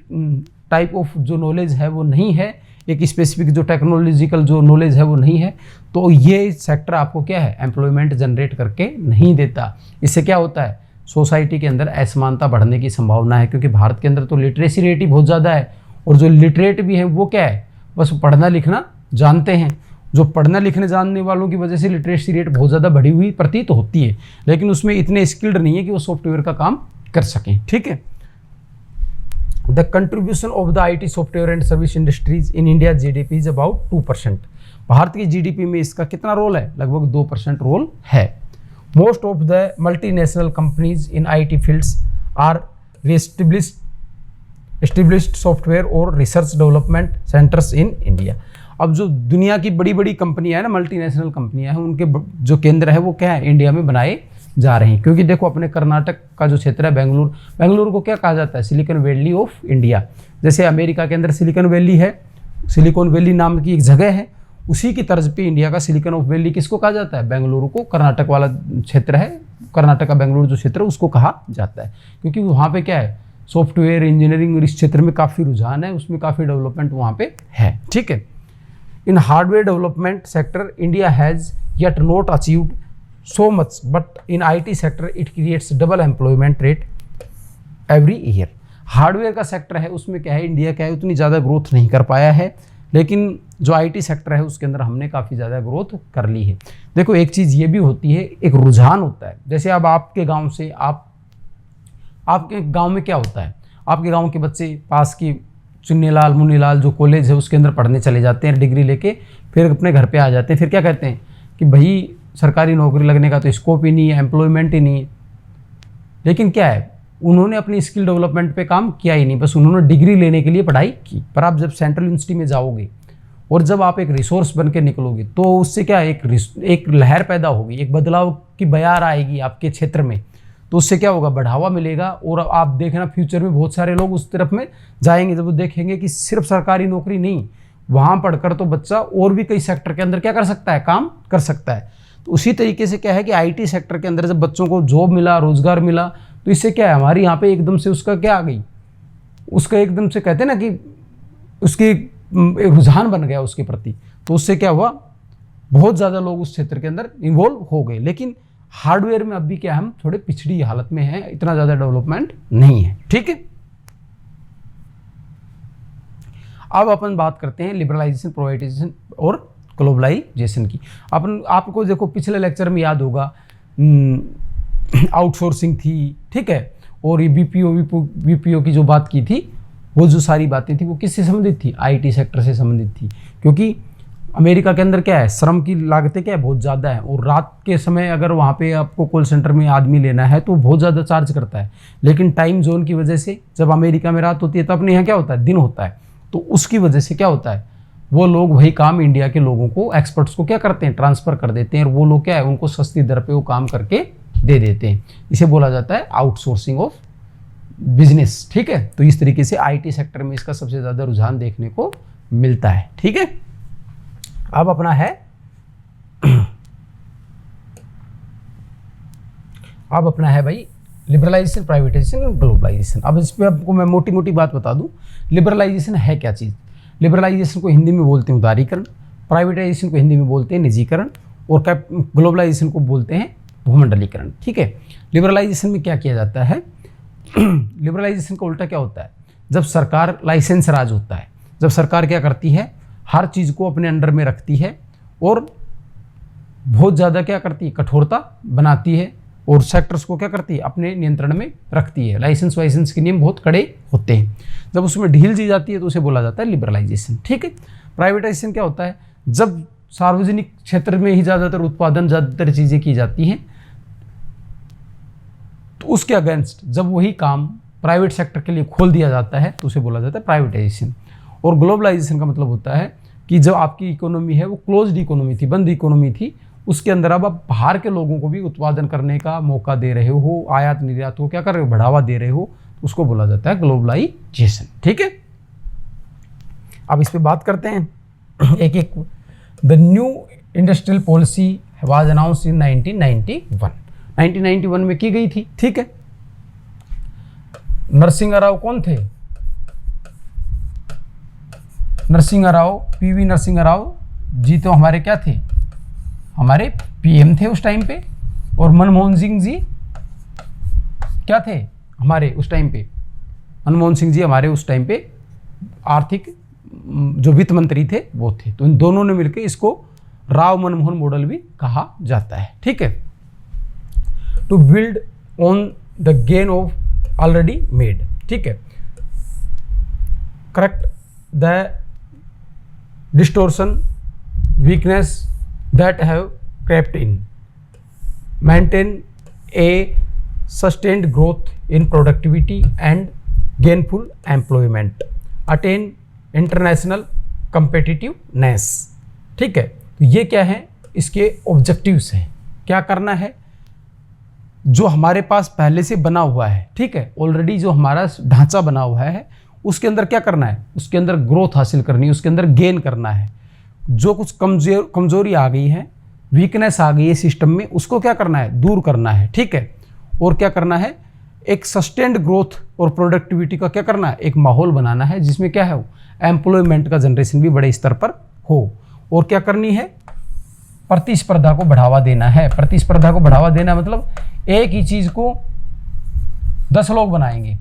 टाइप ऑफ जो नॉलेज है वो नहीं है, एक स्पेसिफिक जो टेक्नोलॉजिकल जो नॉलेज है वो नहीं है, तो ये सेक्टर आपको क्या है, एम्प्लॉयमेंट जनरेट करके नहीं देता। इससे क्या होता है, सोसाइटी के अंदर असमानता बढ़ने की संभावना है, क्योंकि भारत के अंदर तो लिटरेसी रेट ही बहुत ज़्यादा है, और जो लिटरेट भी है वो क्या है, बस पढ़ना लिखना जानते हैं। जो पढ़ना लिखने जानने वालों की वजह से लिटरेसी रेट बहुत ज़्यादा बढ़ी हुई प्रतीत होती है, लेकिन उसमें इतने स्किल्ड नहीं है कि वो सॉफ्टवेयर का काम कर सकें। ठीक है। The contribution of the IT software and service industries in India GDP is about 2%। Bharat की GDP में इसका कितना रोल है? लगभग 2% रोल है। Most of the multinational companies in IT fields are established software और research development centres in India. अब जो दुनिया की बड़ी बड़ी कंपनियां हैं ना, मल्टीनेशनल कंपनियां हैं, उनके जो केंद्र है वो क्या है? इंडिया में बनाए जा रहे हैं। क्योंकि देखो अपने कर्नाटक का जो क्षेत्र है बेंगलुरु को क्या कहा जाता है? Silicon valley of India. जैसे अमेरिका के अंदर सिलिकॉन वैली है, सिलिकॉन वैली नाम की एक जगह है, उसी की तर्ज पे इंडिया का सिलिकॉन ऑफ वैली किसको कहा जाता है? बेंगलुरु को। कर्नाटक वाला क्षेत्र है, कर्नाटक का बेंगलुरु जो क्षेत्र है उसको कहा जाता है। क्योंकि वहाँ पे क्या है? सॉफ्टवेयर इंजीनियरिंग और इस क्षेत्र में काफ़ी रुझान है, उसमें काफ़ी डेवलपमेंट वहाँ पे है। ठीक है। In hardware development sector India has yet not achieved so much, but in IT sector it creates double employment rate every year। Hardware का सेक्टर है उसमें क्या है? इंडिया क्या है? उतनी ज़्यादा ग्रोथ नहीं कर पाया है, लेकिन जो IT सेक्टर है उसके अंदर हमने काफ़ी ज़्यादा ग्रोथ कर ली है। देखो एक चीज़ ये भी होती है, एक रुझान होता है। जैसे अब आपके गांव से आपके गांव में क्या होता है? आपके गांव के बच्चे पास की चुन्नीलाल मुन्नीलाल जो कॉलेज है उसके अंदर पढ़ने चले जाते हैं, डिग्री लेके फिर अपने घर पे आ जाते हैं। फिर क्या कहते हैं कि भाई सरकारी नौकरी लगने का तो स्कोप ही नहीं है, एम्प्लॉयमेंट ही नहीं है। लेकिन क्या है? उन्होंने अपनी स्किल डेवलपमेंट पे काम किया ही नहीं, बस उन्होंने डिग्री लेने के लिए पढ़ाई की। पर आप जब सेंट्रल यूनिवर्सिटी में जाओगे और जब आप एक रिसोर्स बन के निकलोगे तो उससे क्या एक लहर पैदा होगी, एक बदलाव की बयार आएगी आपके क्षेत्र में। तो उससे क्या होगा? बढ़ावा मिलेगा और आप देखना फ्यूचर में बहुत सारे लोग उस तरफ में जाएंगे जब वो देखेंगे कि सिर्फ सरकारी नौकरी नहीं, वहाँ पढ़कर तो बच्चा और भी कई सेक्टर के अंदर क्या कर सकता है? काम कर सकता है। तो उसी तरीके से क्या है कि IT सेक्टर के अंदर जब बच्चों को जॉब मिला, रोजगार मिला, तो इससे क्या है? हमारे यहाँ पे एकदम से उसका क्या आ गई? उसका एकदम से कहते हैं ना कि उसकी रुझान बन गया उसके प्रति। तो उससे क्या हुआ? बहुत ज़्यादा लोग उस क्षेत्र के अंदर इन्वॉल्व हो गए। लेकिन हार्डवेयर में अभी क्या, हम थोड़े पिछड़ी हालत में हैं, इतना ज़्यादा डेवलपमेंट नहीं है। ठीक है। अब अपन बात करते हैं लिबरलाइजेशन, प्राइवेटाइजेशन और ग्लोबलाइजेशन की। आपको देखो पिछले लेक्चर में याद होगा आउटसोर्सिंग थी, ठीक है, और ये बीपीओ की जो बात की थी, वो जो सारी बातें थी वो किससे संबंधित थी? IT सेक्टर से संबंधित थी। क्योंकि अमेरिका के अंदर क्या है? श्रम की लागतें क्या है? बहुत ज़्यादा है। और रात के समय अगर वहाँ पे आपको कॉल सेंटर में आदमी लेना है तो बहुत ज़्यादा चार्ज करता है। लेकिन टाइम जोन की वजह से जब अमेरिका में रात होती है तो अपने यहाँ क्या होता है? दिन होता है। तो उसकी वजह से क्या होता है? वो लोग वही काम इंडिया के लोगों को, एक्सपर्ट्स को क्या करते हैं? ट्रांसफ़र कर देते हैं। और वो लोग क्या है? उनको सस्ती दर पे वो काम करके दे देते हैं। इसे बोला जाता है आउटसोर्सिंग ऑफ बिजनेस। ठीक है। तो इस तरीके से IT सेक्टर में इसका सबसे ज़्यादा रुझान देखने को मिलता है। ठीक है। अब अपना है भाई लिबरलाइजेशन, प्राइवेटाइजेशन और ग्लोबलाइजेशन। अब इस पर आपको मैं मोटी मोटी बात बता दूं। लिबरलाइजेशन है क्या चीज़? लिबरलाइजेशन को हिंदी में बोलते हैं उदारीकरण, प्राइवेटाइजेशन को हिंदी में बोलते हैं निजीकरण, और ग्लोबलाइजेशन को बोलते हैं भूमंडलीकरण। ठीक है। लिबरलाइजेशन में क्या किया जाता है? लिबरलाइजेशन का उल्टा क्या होता है? जब सरकार लाइसेंस राज होता है, जब सरकार क्या करती है? हर चीज़ को अपने अंडर में रखती है और बहुत ज़्यादा क्या करती है? कठोरता बनाती है और सेक्टर्स को क्या करती है? अपने नियंत्रण में रखती है। लाइसेंस वाइसेंस के नियम बहुत कड़े होते हैं। जब उसमें ढील दी जाती है तो उसे बोला जाता है लिबरलाइजेशन। ठीक है। प्राइवेटाइजेशन क्या होता है? जब सार्वजनिक क्षेत्र में ही ज़्यादातर उत्पादन, ज़्यादातर चीज़ें की जाती हैं, तो उसके अगेंस्ट जब वही काम प्राइवेट सेक्टर के लिए खोल दिया जाता है तो उसे बोला जाता है प्राइवेटाइजेशन। और ग्लोबलाइजेशन का मतलब होता है कि जब आपकी इकोनॉमी है वो क्लोज्ड इकोनॉमी थी, बंद इकोनॉमी थी, उसके अंदर अब आप बाहर के लोगों को भी उत्पादन करने का मौका दे रहे हो, आयात निर्यात को क्या कर रहे हो? बढ़ावा दे रहे हो, उसको बोला जाता है ग्लोबलाइजेशन। ठीक है। अब इस पे बात करते हैं एक एक। The new industrial policy was announced in 1991 में की गई थी। ठीक है। नरसिंह राव कौन थे? नरसिंह राव, PV नरसिंह राव जी तो हमारे क्या थे? हमारे PM थे उस टाइम पे। और मनमोहन सिंह जी क्या थे हमारे उस टाइम पे? मनमोहन सिंह जी हमारे उस टाइम पे आर्थिक जो वित्त मंत्री थे वो थे। तो इन दोनों ने मिलकर इसको राव मनमोहन मॉडल भी कहा जाता है। ठीक है। To build on the gain of already made. ठीक है। correct the distortion, weakness that have crept in, maintain a sustained growth in productivity and gainful employment, attain international competitiveness। ठीक है, तो ये क्या है, इसके ऑब्जेक्टिव्स हैं। क्या करना है, जो हमारे पास पहले से बना हुआ है, ठीक है, ऑलरेडी जो हमारा ढांचा बना हुआ है, उसके अंदर क्या करना है, उसके अंदर ग्रोथ हासिल करनी है, उसके अंदर गेन करना है। जो कुछ कमजोरी आ गई है, वीकनेस आ गई है सिस्टम में, उसको क्या करना है, दूर करना है। ठीक है, और क्या करना है, एक सस्टेन्ड ग्रोथ और प्रोडक्टिविटी का क्या करना है, एक माहौल बनाना है जिसमें क्या है, एम्प्लॉयमेंट का जनरेशन भी बड़े स्तर पर हो। और क्या करनी है, प्रतिस्पर्धा को बढ़ावा देना है। प्रतिस्पर्धा को बढ़ावा देना मतलब एक ही चीज को 10 लोग बनाएंगे।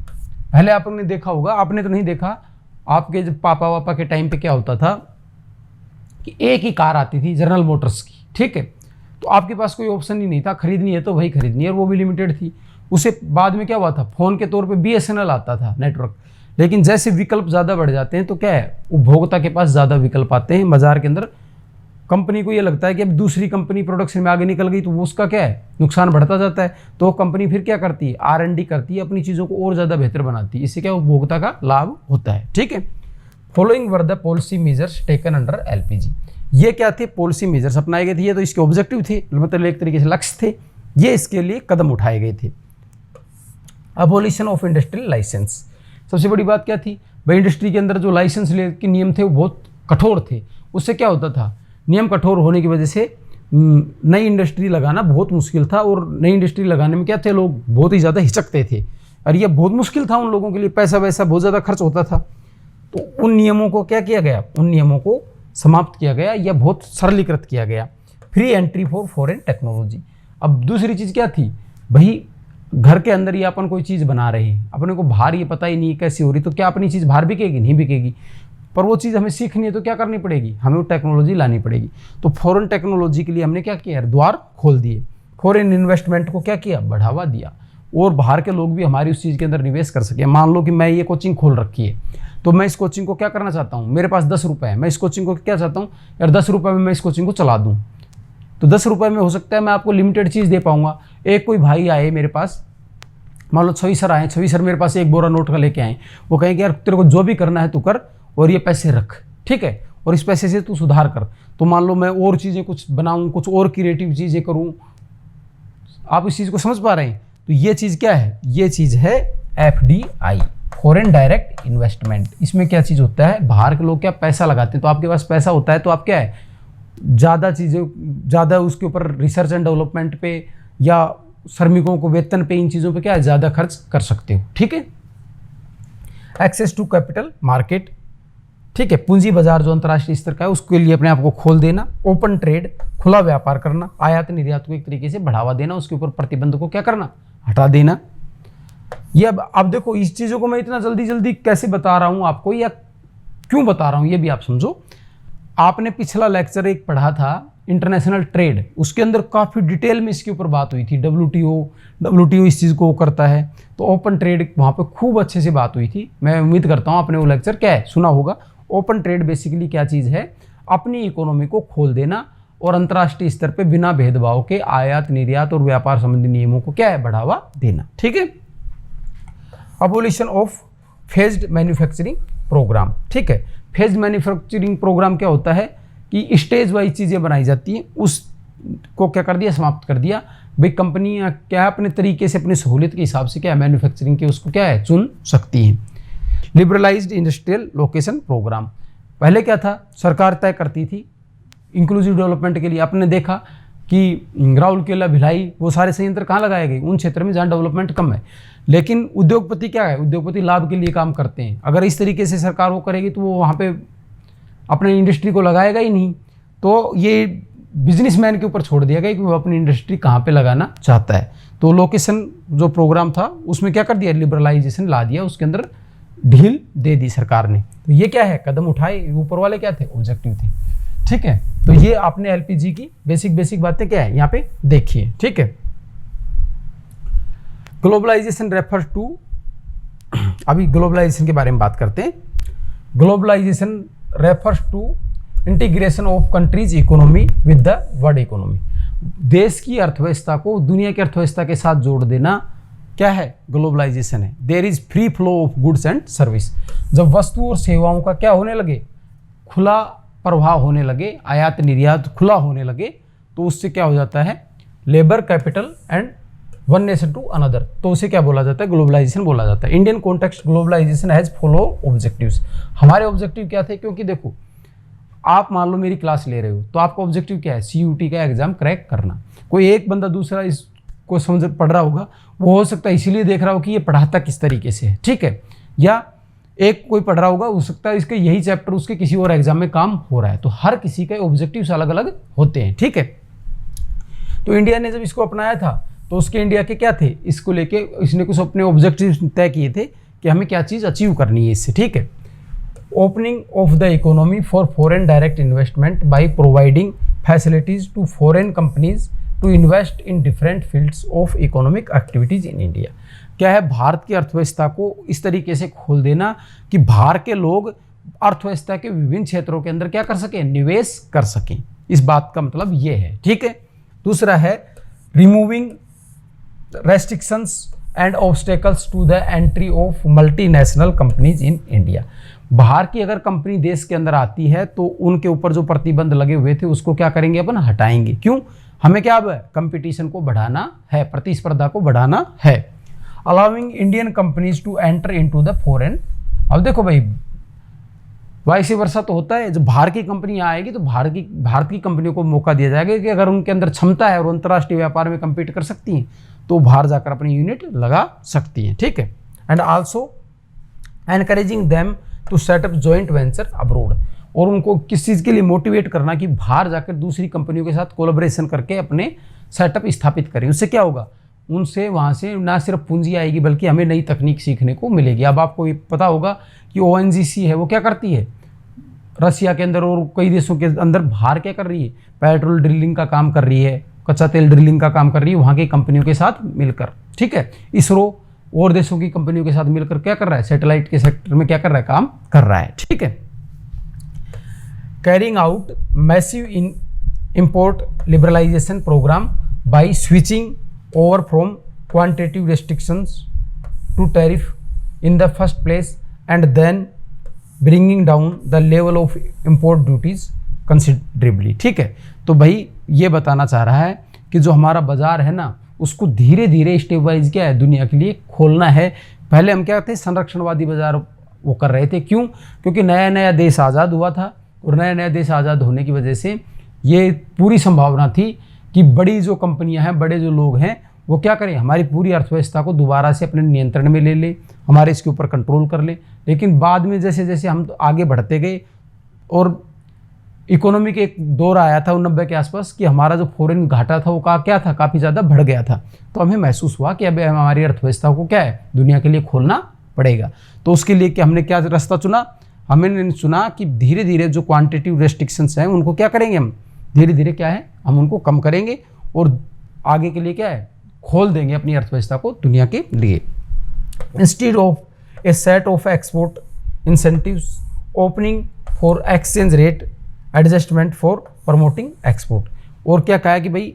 पहले आपने देखा होगा, आपने तो नहीं देखा, आपके जब पापा वापा के टाइम पे क्या होता था कि एक ही कार आती थी जनरल मोटर्स की। ठीक है, तो आपके पास कोई ऑप्शन ही नहीं था, खरीदनी है तो वही खरीदनी है, और वो भी लिमिटेड थी। उसे बाद में क्या हुआ था, फोन के तौर पे BSNL आता था नेटवर्क। लेकिन जैसे विकल्प ज़्यादा बढ़ जाते हैं तो क्या है, उपभोक्ता के पास ज़्यादा विकल्प आते हैं बाजार के अंदर। कंपनी को ये लगता है कि अब दूसरी कंपनी प्रोडक्शन में आगे निकल गई तो वो उसका क्या है, नुकसान बढ़ता जाता है। तो कंपनी फिर क्या करती है, R&D करती है, अपनी चीज़ों को और ज़्यादा बेहतर बनाती है। इससे क्या उपभोक्ता का लाभ होता है। ठीक है, following were the policy measures taken under LPG। ये क्या थे, पॉलिसी मेजर्स अपनाए गए थे। ये तो इसके ऑब्जेक्टिव थे, मतलब एक तरीके से लक्ष्य थे, ये इसके लिए कदम उठाए गए थे। अबोलिशन ऑफ इंडस्ट्रियल लाइसेंस, सबसे बड़ी बात क्या थी भाई, इंडस्ट्री के अंदर जो लाइसेंस ले के नियम थे वो बहुत कठोर थे। उससे क्या होता था, नियम कठोर होने की वजह से नई इंडस्ट्री लगाना बहुत मुश्किल था, और नई इंडस्ट्री लगाने में क्या थे, लोग बहुत ही ज़्यादा हिचकते थे, और ये बहुत मुश्किल था उन लोगों के लिए, पैसा वैसा बहुत ज़्यादा खर्च होता था। तो उन नियमों को क्या किया गया, उन नियमों को समाप्त किया गया या बहुत सरलीकृत किया गया। Free entry for foreign technology. अब दूसरी चीज़ क्या थी भाई, घर के अंदर ही अपन कोई चीज़ बना रहे हैं, अपने को बाहर ये पता ही नहीं कैसी हो रही, तो क्या अपनी चीज़ बाहर बिकेगी, नहीं बिकेगी। पर वो चीज़ हमें सीखनी है तो क्या करनी पड़ेगी, हमें वो टेक्नोलॉजी लानी पड़ेगी। तो फॉरेन टेक्नोलॉजी के लिए हमने क्या किया, द्वार खोल दिए। फॉरेन इन्वेस्टमेंट को क्या किया, बढ़ावा दिया, और बाहर के लोग भी हमारी उस चीज़ के अंदर निवेश कर सके। मान लो कि मैं ये कोचिंग खोल रखी है, तो मैं इस कोचिंग को क्या करना चाहता हूँ, मेरे पास 10 रुपये है, मैं इस कोचिंग को क्या चाहता हूँ यार, 10 रुपये में मैं इस कोचिंग को चला दूँ। तो 10 रुपये में हो सकता है मैं आपको लिमिटेड चीज़ दे पाऊँगा। एक कोई भाई आए मेरे पास, मान लो 26 सर आए, 26 सर मेरे पास एक बोरा नोट का लेके आए, वो कहें कि यार तेरे को जो भी करना है तू कर, और ये पैसे रख, ठीक है, और इस पैसे से तू सुधार कर। तो मान लो मैं और चीज़ें कुछ बनाऊँ, कुछ और क्रिएटिव चीज़ें करूँ। आप इस चीज़ को समझ पा रहे हैं? तो ये चीज़ क्या है, ये चीज़ है FDI, फॉरेन डायरेक्ट इन्वेस्टमेंट। इसमें क्या चीज़ होता है, बाहर के लोग क्या पैसा लगाते हैं, तो आपके पास पैसा होता है तो आप क्या है, ज़्यादा चीज़ें, ज़्यादा उसके ऊपर रिसर्च एंड डेवलपमेंट पे या श्रमिकों को वेतन पे, इन चीज़ों पे क्या है, ज़्यादा खर्च कर सकते हो। ठीक है, एक्सेस टू कैपिटल मार्केट, ठीक है, पूंजी बाजार जो अंतर्राष्ट्रीय स्तर का है उसके लिए अपने आप को खोल देना। ओपन ट्रेड, खुला व्यापार करना, आयात निर्यात को एक तरीके से बढ़ावा देना, उसके ऊपर प्रतिबंध को क्या करना, हटा देना। ये अब देखो, इस चीज़ों को मैं इतना जल्दी जल्दी कैसे बता रहा हूँ आपको, या क्यों बता रहा हूँ, ये भी आप समझो। आपने पिछला लेक्चर एक पढ़ा था इंटरनेशनल ट्रेड, उसके अंदर काफ़ी डिटेल में इसके ऊपर बात हुई थी। WTO इस चीज़ को करता है, तो ओपन ट्रेड वहाँ पे खूब अच्छे से बात हुई थी। मैं उम्मीद करता हूँ आपने वो लेक्चर क्या है, सुना होगा। ओपन ट्रेड बेसिकली क्या चीज़ है, अपनी इकोनॉमी को खोल देना और अंतर्राष्ट्रीय स्तर पे बिना भेदभाव के आयात निर्यात और व्यापार संबंधी नियमों को क्या है, बढ़ावा देना। ठीक है, abolition of phased manufacturing programme. ठीक है, फेज्ड मैन्युफैक्चरिंग प्रोग्राम क्या होता है कि स्टेज वाइज चीज़ें बनाई जाती हैं, उसको क्या कर दिया, समाप्त कर दिया। भाई कंपनियाँ क्या अपने तरीके से, अपनी सहूलियत के हिसाब से क्या है, मैन्युफैक्चरिंग के उसको क्या है, चुन सकती हैं। लिबरलाइज्ड इंडस्ट्रियल लोकेशन प्रोग्राम, पहले क्या था, सरकार तय करती थी इंक्लूसिव डेवलपमेंट के लिए। आपने देखा कि राउरकेला, भिलाई, वो सारे संयंत्र कहाँ लगाए गए, उन क्षेत्र में जहाँ डेवलपमेंट कम है। लेकिन उद्योगपति क्या है, उद्योगपति लाभ के लिए काम करते हैं। अगर इस तरीके से सरकार वो करेगी तो वो वहाँ पे अपने इंडस्ट्री को लगाएगा ही नहीं। तो ये बिजनेसमैन के ऊपर छोड़ दिया गया कि वो अपनी इंडस्ट्री कहाँ पे लगाना चाहता है। तो लोकेशन जो प्रोग्राम था उसमें क्या कर दिया, लिबरलाइजेशन ला दिया, उसके अंदर ढील दे दी सरकार ने। तो ये क्या है, कदम उठाए, ऊपर वाले क्या थे, ऑब्जेक्टिव थे। ठीक है, तो ये आपने LPG की बेसिक बातें क्या है यहाँ पे देखिए। ठीक है, ग्लोबलाइजेशन रेफर्स टू, अभी ग्लोबलाइजेशन के बारे में बात करते हैं। Globalisation refers to integration of countries economy with the world economy. देश की अर्थव्यवस्था को दुनिया की अर्थव्यवस्था के साथ जोड़ देना क्या है, ग्लोबलाइजेशन है। There is free flow of goods and service. जब वस्तु और सेवाओं का क्या होने लगे, खुला प्रवाह होने लगे, आयात निर्यात खुला होने लगे, तो उससे क्या हो जाता है, labour capital and one nation to another, तो उसे क्या बोला जाता है, ग्लोबलाइजेशन बोला जाता है। Indian context globalisation has follow objectives. हमारे ऑब्जेक्टिव क्या थे, क्योंकि देखो आप मान लो मेरी क्लास ले रहे हो तो आपका ऑब्जेक्टिव क्या है, CUT का एग्जाम क्रैक करना। कोई एक बंदा दूसरा इसको समझ पढ़ रहा होगा, वो हो सकता है इसीलिए देख रहा हो कि ये पढ़ाता किस तरीके से है, ठीक है, या एक कोई पढ़ रहा होगा, हो सकता है इसके यही चैप्टर उसके किसी और एग्जाम में काम हो रहा है। तो हर किसी के ऑब्जेक्टिव्स अलग अलग होते हैं, ठीक है। तो इंडिया ने जब इसको अपनाया था तो उसके इंडिया के क्या थे, इसको लेके इसने कुछ अपने ऑब्जेक्टिव्स तय किए थे कि हमें क्या चीज़ अचीव करनी है इससे, ठीक है। Opening of the economy for foreign direct investment by providing facilities to foreign companies to invest in different fields of economic activities in India. क्या है, भारत की अर्थव्यवस्था को इस तरीके से खोल देना कि बाहर के लोग अर्थव्यवस्था के विभिन्न क्षेत्रों के अंदर क्या कर सकें, निवेश कर सकें। इस बात का मतलब ये है, ठीक है। दूसरा है removing restrictions and obstacles to the entry of multinational companies in India. बाहर की अगर कंपनी देश के अंदर आती है तो उनके ऊपर जो प्रतिबंध लगे हुए थे उसको क्या करेंगे, अपन हटाएंगे। क्यों, हमें क्या अब कंपटीशन को बढ़ाना है, प्रतिस्पर्धा को बढ़ाना है। Allowing Indian companies to enter into the foreign. अब देखो भाई, वाइस वर्षा तो होता है, जब बाहर की कंपनियां आएगी तो भारत की कंपनियों को मौका दिया जाएगा कि अगर उनके अंदर क्षमता है और अंतर्राष्ट्रीय व्यापार में कम्पीट कर सकती हैं तो बाहर जाकर अपनी यूनिट लगा सकती हैं, ठीक है। And also encouraging them to set up joint venture abroad. और उनको किस चीज़ के लिए मोटिवेट करना कि बाहर जाकर दूसरी कंपनियों के साथ कोलैबोरेशन करके अपने सेटअप स्थापित करें। उससे क्या होगा, उनसे वहाँ से ना सिर्फ पूंजी आएगी बल्कि हमें नई तकनीक सीखने को मिलेगी। अब आपको ये पता होगा कि ONGC है वो क्या करती है, रसिया के अंदर और कई देशों के अंदर बाहर क्या कर रही है, पेट्रोल ड्रिलिंग का काम कर रही है, कच्चा तेल ड्रिलिंग का काम कर रही है वहाँ की कंपनियों के साथ मिलकर, ठीक है। इसरो और देशों की कंपनियों के साथ मिलकर क्या कर रहा है, सैटेलाइट के सेक्टर में क्या कर रहा है, काम कर रहा है, ठीक है। Carrying out massive in import liberalisation programme by switching over from quantitative restrictions to tariff in the first place and then bringing down the level of import duties considerably, ठीक है। तो भाई ये बताना चाह रहा है कि जो हमारा बाजार है ना उसको धीरे धीरे स्टेप वाइज क्या है दुनिया के लिए खोलना है। पहले हम क्या थे, संरक्षणवादी बाजार वो कर रहे थे। क्यों, क्योंकि नया नया देश आज़ाद हुआ था और नया नया देश आज़ाद होने की वजह से ये पूरी संभावना थी कि बड़ी जो कंपनियां हैं, बड़े जो लोग हैं वो क्या करें, हमारी पूरी अर्थव्यवस्था को दोबारा से अपने नियंत्रण में ले ले, हमारे इसके ऊपर कंट्रोल कर ले। लेकिन बाद में जैसे जैसे हम आगे बढ़ते गए और इकोनॉमी के एक दौर आया था 90 के आसपास कि हमारा जो फॉरेन घाटा था वो क्या था, काफ़ी ज़्यादा बढ़ गया था। तो हमें महसूस हुआ कि अब हमारी अर्थव्यवस्था को क्या है, दुनिया के लिए खोलना पड़ेगा। तो उसके लिए कि हमने क्या रास्ता चुना, हमने चुना कि धीरे धीरे जो क्वान्टिटिव रेस्ट्रिक्शंस हैं उनको क्या करेंगे, हम धीरे धीरे क्या है हम उनको कम करेंगे और आगे के लिए क्या है खोल देंगे अपनी अर्थव्यवस्था को दुनिया के लिए। Instead of A set of export incentives opening for exchange rate adjustment for promoting export. और क्या कहा कि भाई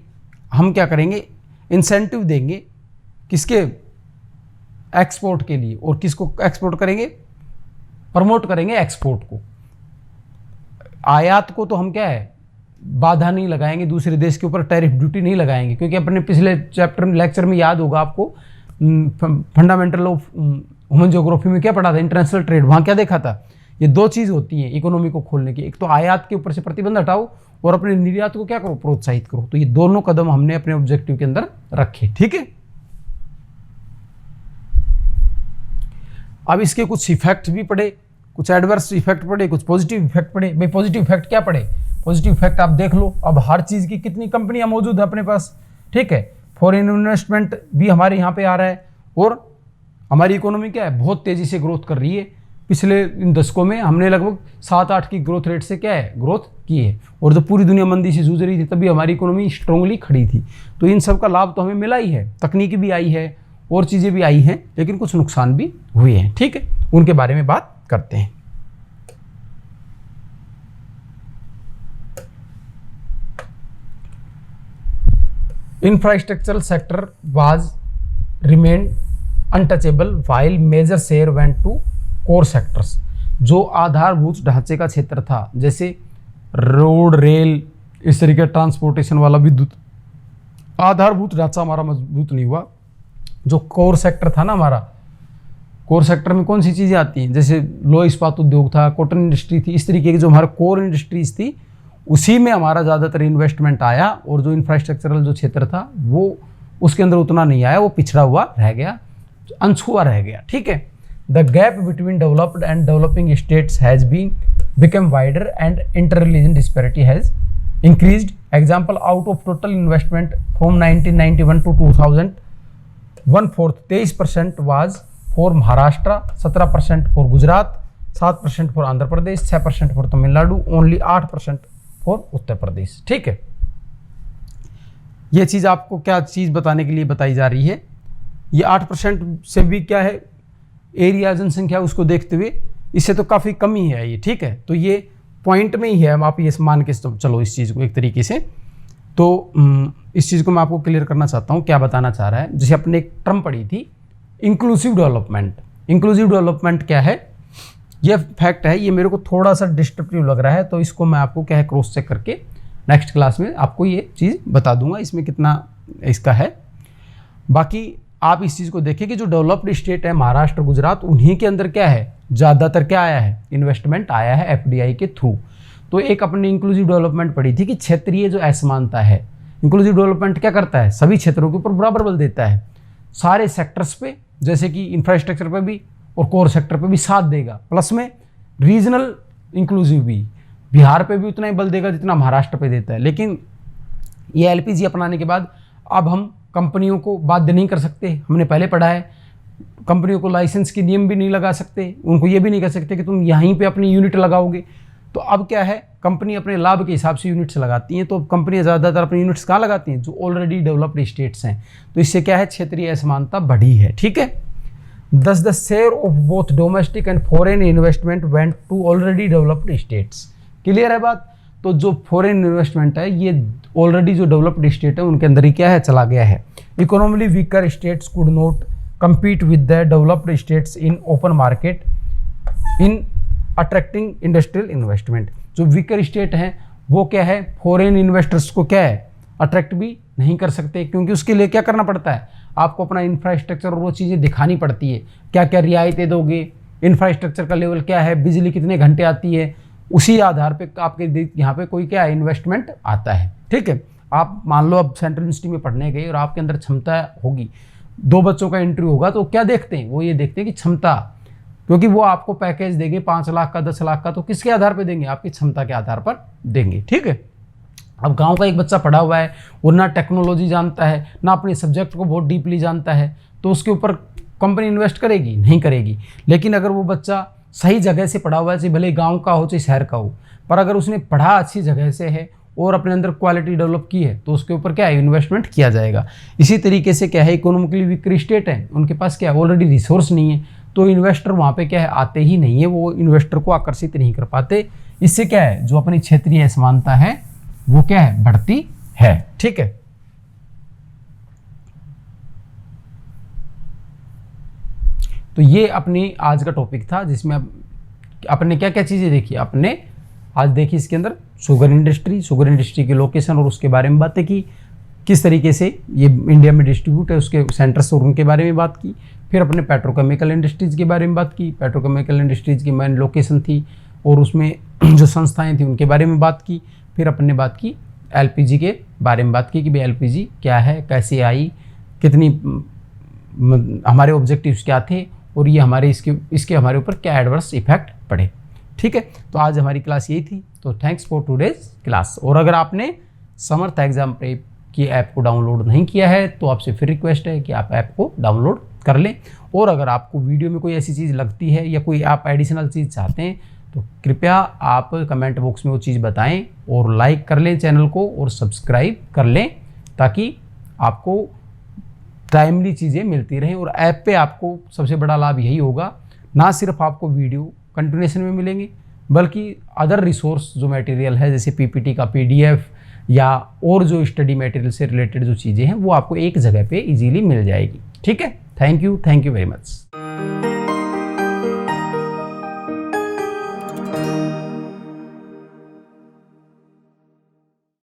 हम क्या करेंगे, इंसेंटिव देंगे किसके, एक्सपोर्ट के लिए। और किसको एक्सपोर्ट करेंगे, प्रमोट करेंगे एक्सपोर्ट को। आयात को तो हम क्या है बाधा नहीं लगाएंगे, दूसरे देश के ऊपर टैरिफ ड्यूटी नहीं लगाएंगे, क्योंकि अपने पिछले चैप्टर में लेक्चर में याद होगा आपको फंडामेंटल ऑफ ह्यूमन ज्योग्राफी में क्या पढ़ा था, इंटरनेशनल ट्रेड। वहाँ क्या देखा था, ये दो चीज़ होती हैं इकोनॉमी को खोलने की, एक तो आयात के ऊपर से प्रतिबंध हटाओ और अपने निर्यात को क्या करो, प्रोत्साहित करो। तो ये दोनों कदम हमने अपने ऑब्जेक्टिव के अंदर रखे, ठीक है। अब इसके कुछ इफेक्ट भी पड़े, कुछ एडवर्स इफेक्ट पड़े, कुछ पॉजिटिव इफेक्ट पड़े। भाई पॉजिटिव इफेक्ट क्या पड़े, पॉजिटिव इफेक्ट आप देख लो। अब हर चीज़ की कितनी कंपनियां मौजूद है अपने पास, ठीक है। फॉरेन इन्वेस्टमेंट भी हमारे यहाँ पे आ रहा है और हमारी इकोनॉमी क्या है बहुत तेज़ी से ग्रोथ कर रही है। पिछले इन दशकों में हमने लगभग 7-8 की ग्रोथ रेट से क्या है ग्रोथ की है। और जब पूरी दुनिया मंदी से जूझ रही थी तभी हमारी इकोनॉमी स्ट्रांगली खड़ी थी। तो इन सब का लाभ तो हमें मिला ही है, तकनीक भी आई है और चीज़ें भी आई हैं, लेकिन कुछ नुकसान भी हुए हैं, ठीक है। उनके बारे में बात करते हैं। Infrastructural sector was remain untouchable while major share went to core sectors. जो आधारभूत ढांचे का क्षेत्र था, जैसे रोड, रेल, इस तरीके ट्रांसपोर्टेशन वाला, विद्युत, आधारभूत ढांचा हमारा मजबूत नहीं हुआ। जो कोर सेक्टर था ना हमारा, कोर सेक्टर में कौन सी चीज़ें आती हैं, जैसे लोह इस्पात उद्योग था, कॉटन इंडस्ट्री थी, इस तरीके की जो हमारा कोर इंडस्ट्रीज थी उसी में हमारा ज़्यादातर इन्वेस्टमेंट आया। और जो इंफ्रास्ट्रक्चरल जो क्षेत्र था वो उसके अंदर उतना नहीं आया, वो पिछड़ा हुआ रह गया, अनछुआ रह गया। ठीक है। The gap between developed and developing states has been become wider and inter religion disparity has increased. Example, out of total investment from 1991 to 2000, 1/4 23% was for Maharashtra, 17% for Gujarat, 7% for Andhra Pradesh, 6% for Tamil Nadu, only 8% for उत्तर प्रदेश। ठीक है। ये चीज़ आपको क्या चीज़ बताने के लिए बताई जा रही है, ये 8% से भी क्या है, एरिया जनसंख्या उसको देखते हुए इससे तो काफ़ी कमी है ये। ठीक है। तो ये पॉइंट में ही है, आप ये मान के चलो इस चीज़ को एक तरीके से। तो इस चीज़ को मैं आपको क्लियर करना चाहता हूँ, क्या बताना चाह रहा है। जैसे अपने एक टर्म पढ़ी थी इंक्लूसिव डेवलपमेंट। इंक्लूसिव डेवलपमेंट क्या है, ये फैक्ट है, ये मेरे को थोड़ा सा डिस्ट्रप्टिव लग रहा है, तो इसको मैं आपको क्या है क्रॉस चेक करके नेक्स्ट क्लास में आपको ये चीज़ बता दूंगा इसमें कितना इसका है। बाकी आप इस चीज़ को देखिए कि जो डेवलप्ड स्टेट है महाराष्ट्र, गुजरात, उन्हीं के अंदर क्या है, ज़्यादातर क्या आया है, इन्वेस्टमेंट आया है एफडीआई के थ्रू। तो एक अपनी इंक्लूसिव डेवलपमेंट पढ़ी थी कि क्षेत्रीय जो असमानता है, इंक्लूसिव डेवलपमेंट क्या करता है, सभी क्षेत्रों के ऊपर बराबर बल देता है, सारे सेक्टर्स पे, जैसे कि इंफ्रास्ट्रक्चर पे भी और कोर सेक्टर पे भी साथ देगा, प्लस में रीजनल इंक्लूसिव भी, बिहार पे भी उतना ही बल देगा जितना महाराष्ट्र पे देता है। लेकिन ये एलपीजी अपनाने के बाद अब हम कंपनियों को बाध्य नहीं कर सकते, हमने पहले पढ़ा है, कंपनियों को लाइसेंस के नियम भी नहीं लगा सकते, उनको ये भी नहीं कह सकते कि तुम यहीं पे अपनी यूनिट लगाओगे। तो अब क्या है, कंपनी अपने लाभ के हिसाब से यूनिट्स लगाती हैं। तो कंपनियां ज़्यादातर अपनी यूनिट्स कहाँ लगाती हैं, जो ऑलरेडी डेवलप्ड स्टेट्स हैं। तो इससे क्या है, क्षेत्रीय असमानता बढ़ी है। ठीक है। Thus the share of both domestic and foreign investment went to already developed states। Clear है बात। तो जो फॉरेन इन्वेस्टमेंट है ये ऑलरेडी जो डेवलप्ड स्टेट है उनके अंदर ही क्या है, चला गया है। Economically weaker states could not compete with the developed states in open market in attracting industrial investment। जो वीकर स्टेट हैं वो क्या है, फॉरेन इन्वेस्टर्स को क्या है, अट्रैक्ट भी नहीं कर सकते, क्योंकि उसके लिए क्या करना पड़ता है, आपको अपना इंफ्रास्ट्रक्चर और वो चीज़ें दिखानी पड़ती है, क्या क्या रियायतें दोगे, इंफ्रास्ट्रक्चर का लेवल क्या है, बिजली कितने घंटे आती है, उसी आधार पे आपके यहाँ पे कोई क्या इन्वेस्टमेंट आता है। ठीक है। आप मान लो अब सेंट्रल यूनिवर्सिटी में पढ़ने गए और आपके अंदर क्षमता होगी, 2 बच्चों का इंटरव्यू होगा, तो क्या देखते हैं, वो ये देखते हैं कि क्षमता, क्योंकि वो आपको पैकेज देंगे 5 लाख का, 10 लाख का, तो किसके आधार पे देंगे, आपकी क्षमता के आधार पर देंगे। ठीक है। अब गांव का एक बच्चा पढ़ा हुआ है और ना टेक्नोलॉजी जानता है, ना अपने सब्जेक्ट को बहुत डीपली जानता है, तो उसके ऊपर कंपनी इन्वेस्ट करेगी, नहीं करेगी। लेकिन अगर वो बच्चा सही जगह से पढ़ा हुआ है, चाहे भले गाँव का हो चाहे शहर का हो, पर अगर उसने पढ़ा अच्छी जगह से है और अपने अंदर क्वालिटी डेवलप की है, तो उसके ऊपर क्या है, इन्वेस्टमेंट किया जाएगा। इसी तरीके से क्या है, इकोनॉमिकली वीकर स्टेट है, उनके पास क्या है, ऑलरेडी रिसोर्स नहीं है, तो इन्वेस्टर वहाँ पे क्या है, आते ही नहीं है, वो इन्वेस्टर को आकर्षित नहीं कर पाते। इससे क्या है, जो अपनी क्षेत्रीय असमानता है वो क्या है, बढ़ती है। ठीक है। तो ये अपनी आज का टॉपिक था, जिसमें अपने क्या क्या चीज़ें देखी, आपने आज देखी इसके अंदर शुगर इंडस्ट्री की लोकेशन और उसके बारे में बातें की, किस तरीके से ये इंडिया में डिस्ट्रीब्यूट है, उसके सेंटर्स और उनके बारे में बात की। फिर अपने पेट्रोकेमिकल इंडस्ट्रीज़ के बारे में बात की, पेट्रोकेमिकल इंडस्ट्रीज़ की मेन लोकेशन थी और उसमें जो संस्थाएं थी उनके बारे में बात की। फिर अपने बात की एलपीजी के बारे में बात की कि भाई एलपीजी क्या है, कैसे आई, कितनी हमारे ऑब्जेक्टिव्स क्या थे और ये हमारे इसके हमारे ऊपर क्या एडवर्स इफेक्ट पड़े। ठीक है। तो आज हमारी क्लास यही थी। तो थैंक्स फॉर टुडेज क्लास। और अगर आपने समर्थ एग्जाम प्रेप की ऐप को डाउनलोड नहीं किया है तो आपसे फिर रिक्वेस्ट है कि आप ऐप को डाउनलोड कर लें। और अगर आपको वीडियो में कोई ऐसी चीज़ लगती है या कोई आप एडिशनल चीज़ चाहते हैं तो कृपया आप कमेंट बॉक्स में वो चीज़ बताएं और लाइक कर लें चैनल को और सब्सक्राइब कर लें, ताकि आपको टाइमली चीज़ें मिलती रहें। और ऐप पे आपको सबसे बड़ा लाभ यही होगा, ना सिर्फ आपको वीडियो कंटिन्यूएशन में मिलेंगे, बल्कि अदर रिसोर्स जो मटेरियल है, जैसे पीपीटी का PDF, या और जो स्टडी मटेरियल से रिलेटेड जो चीज़ें हैं वो आपको एक जगह पे इजीली मिल जाएगी। ठीक है, थैंक यू वेरी मच।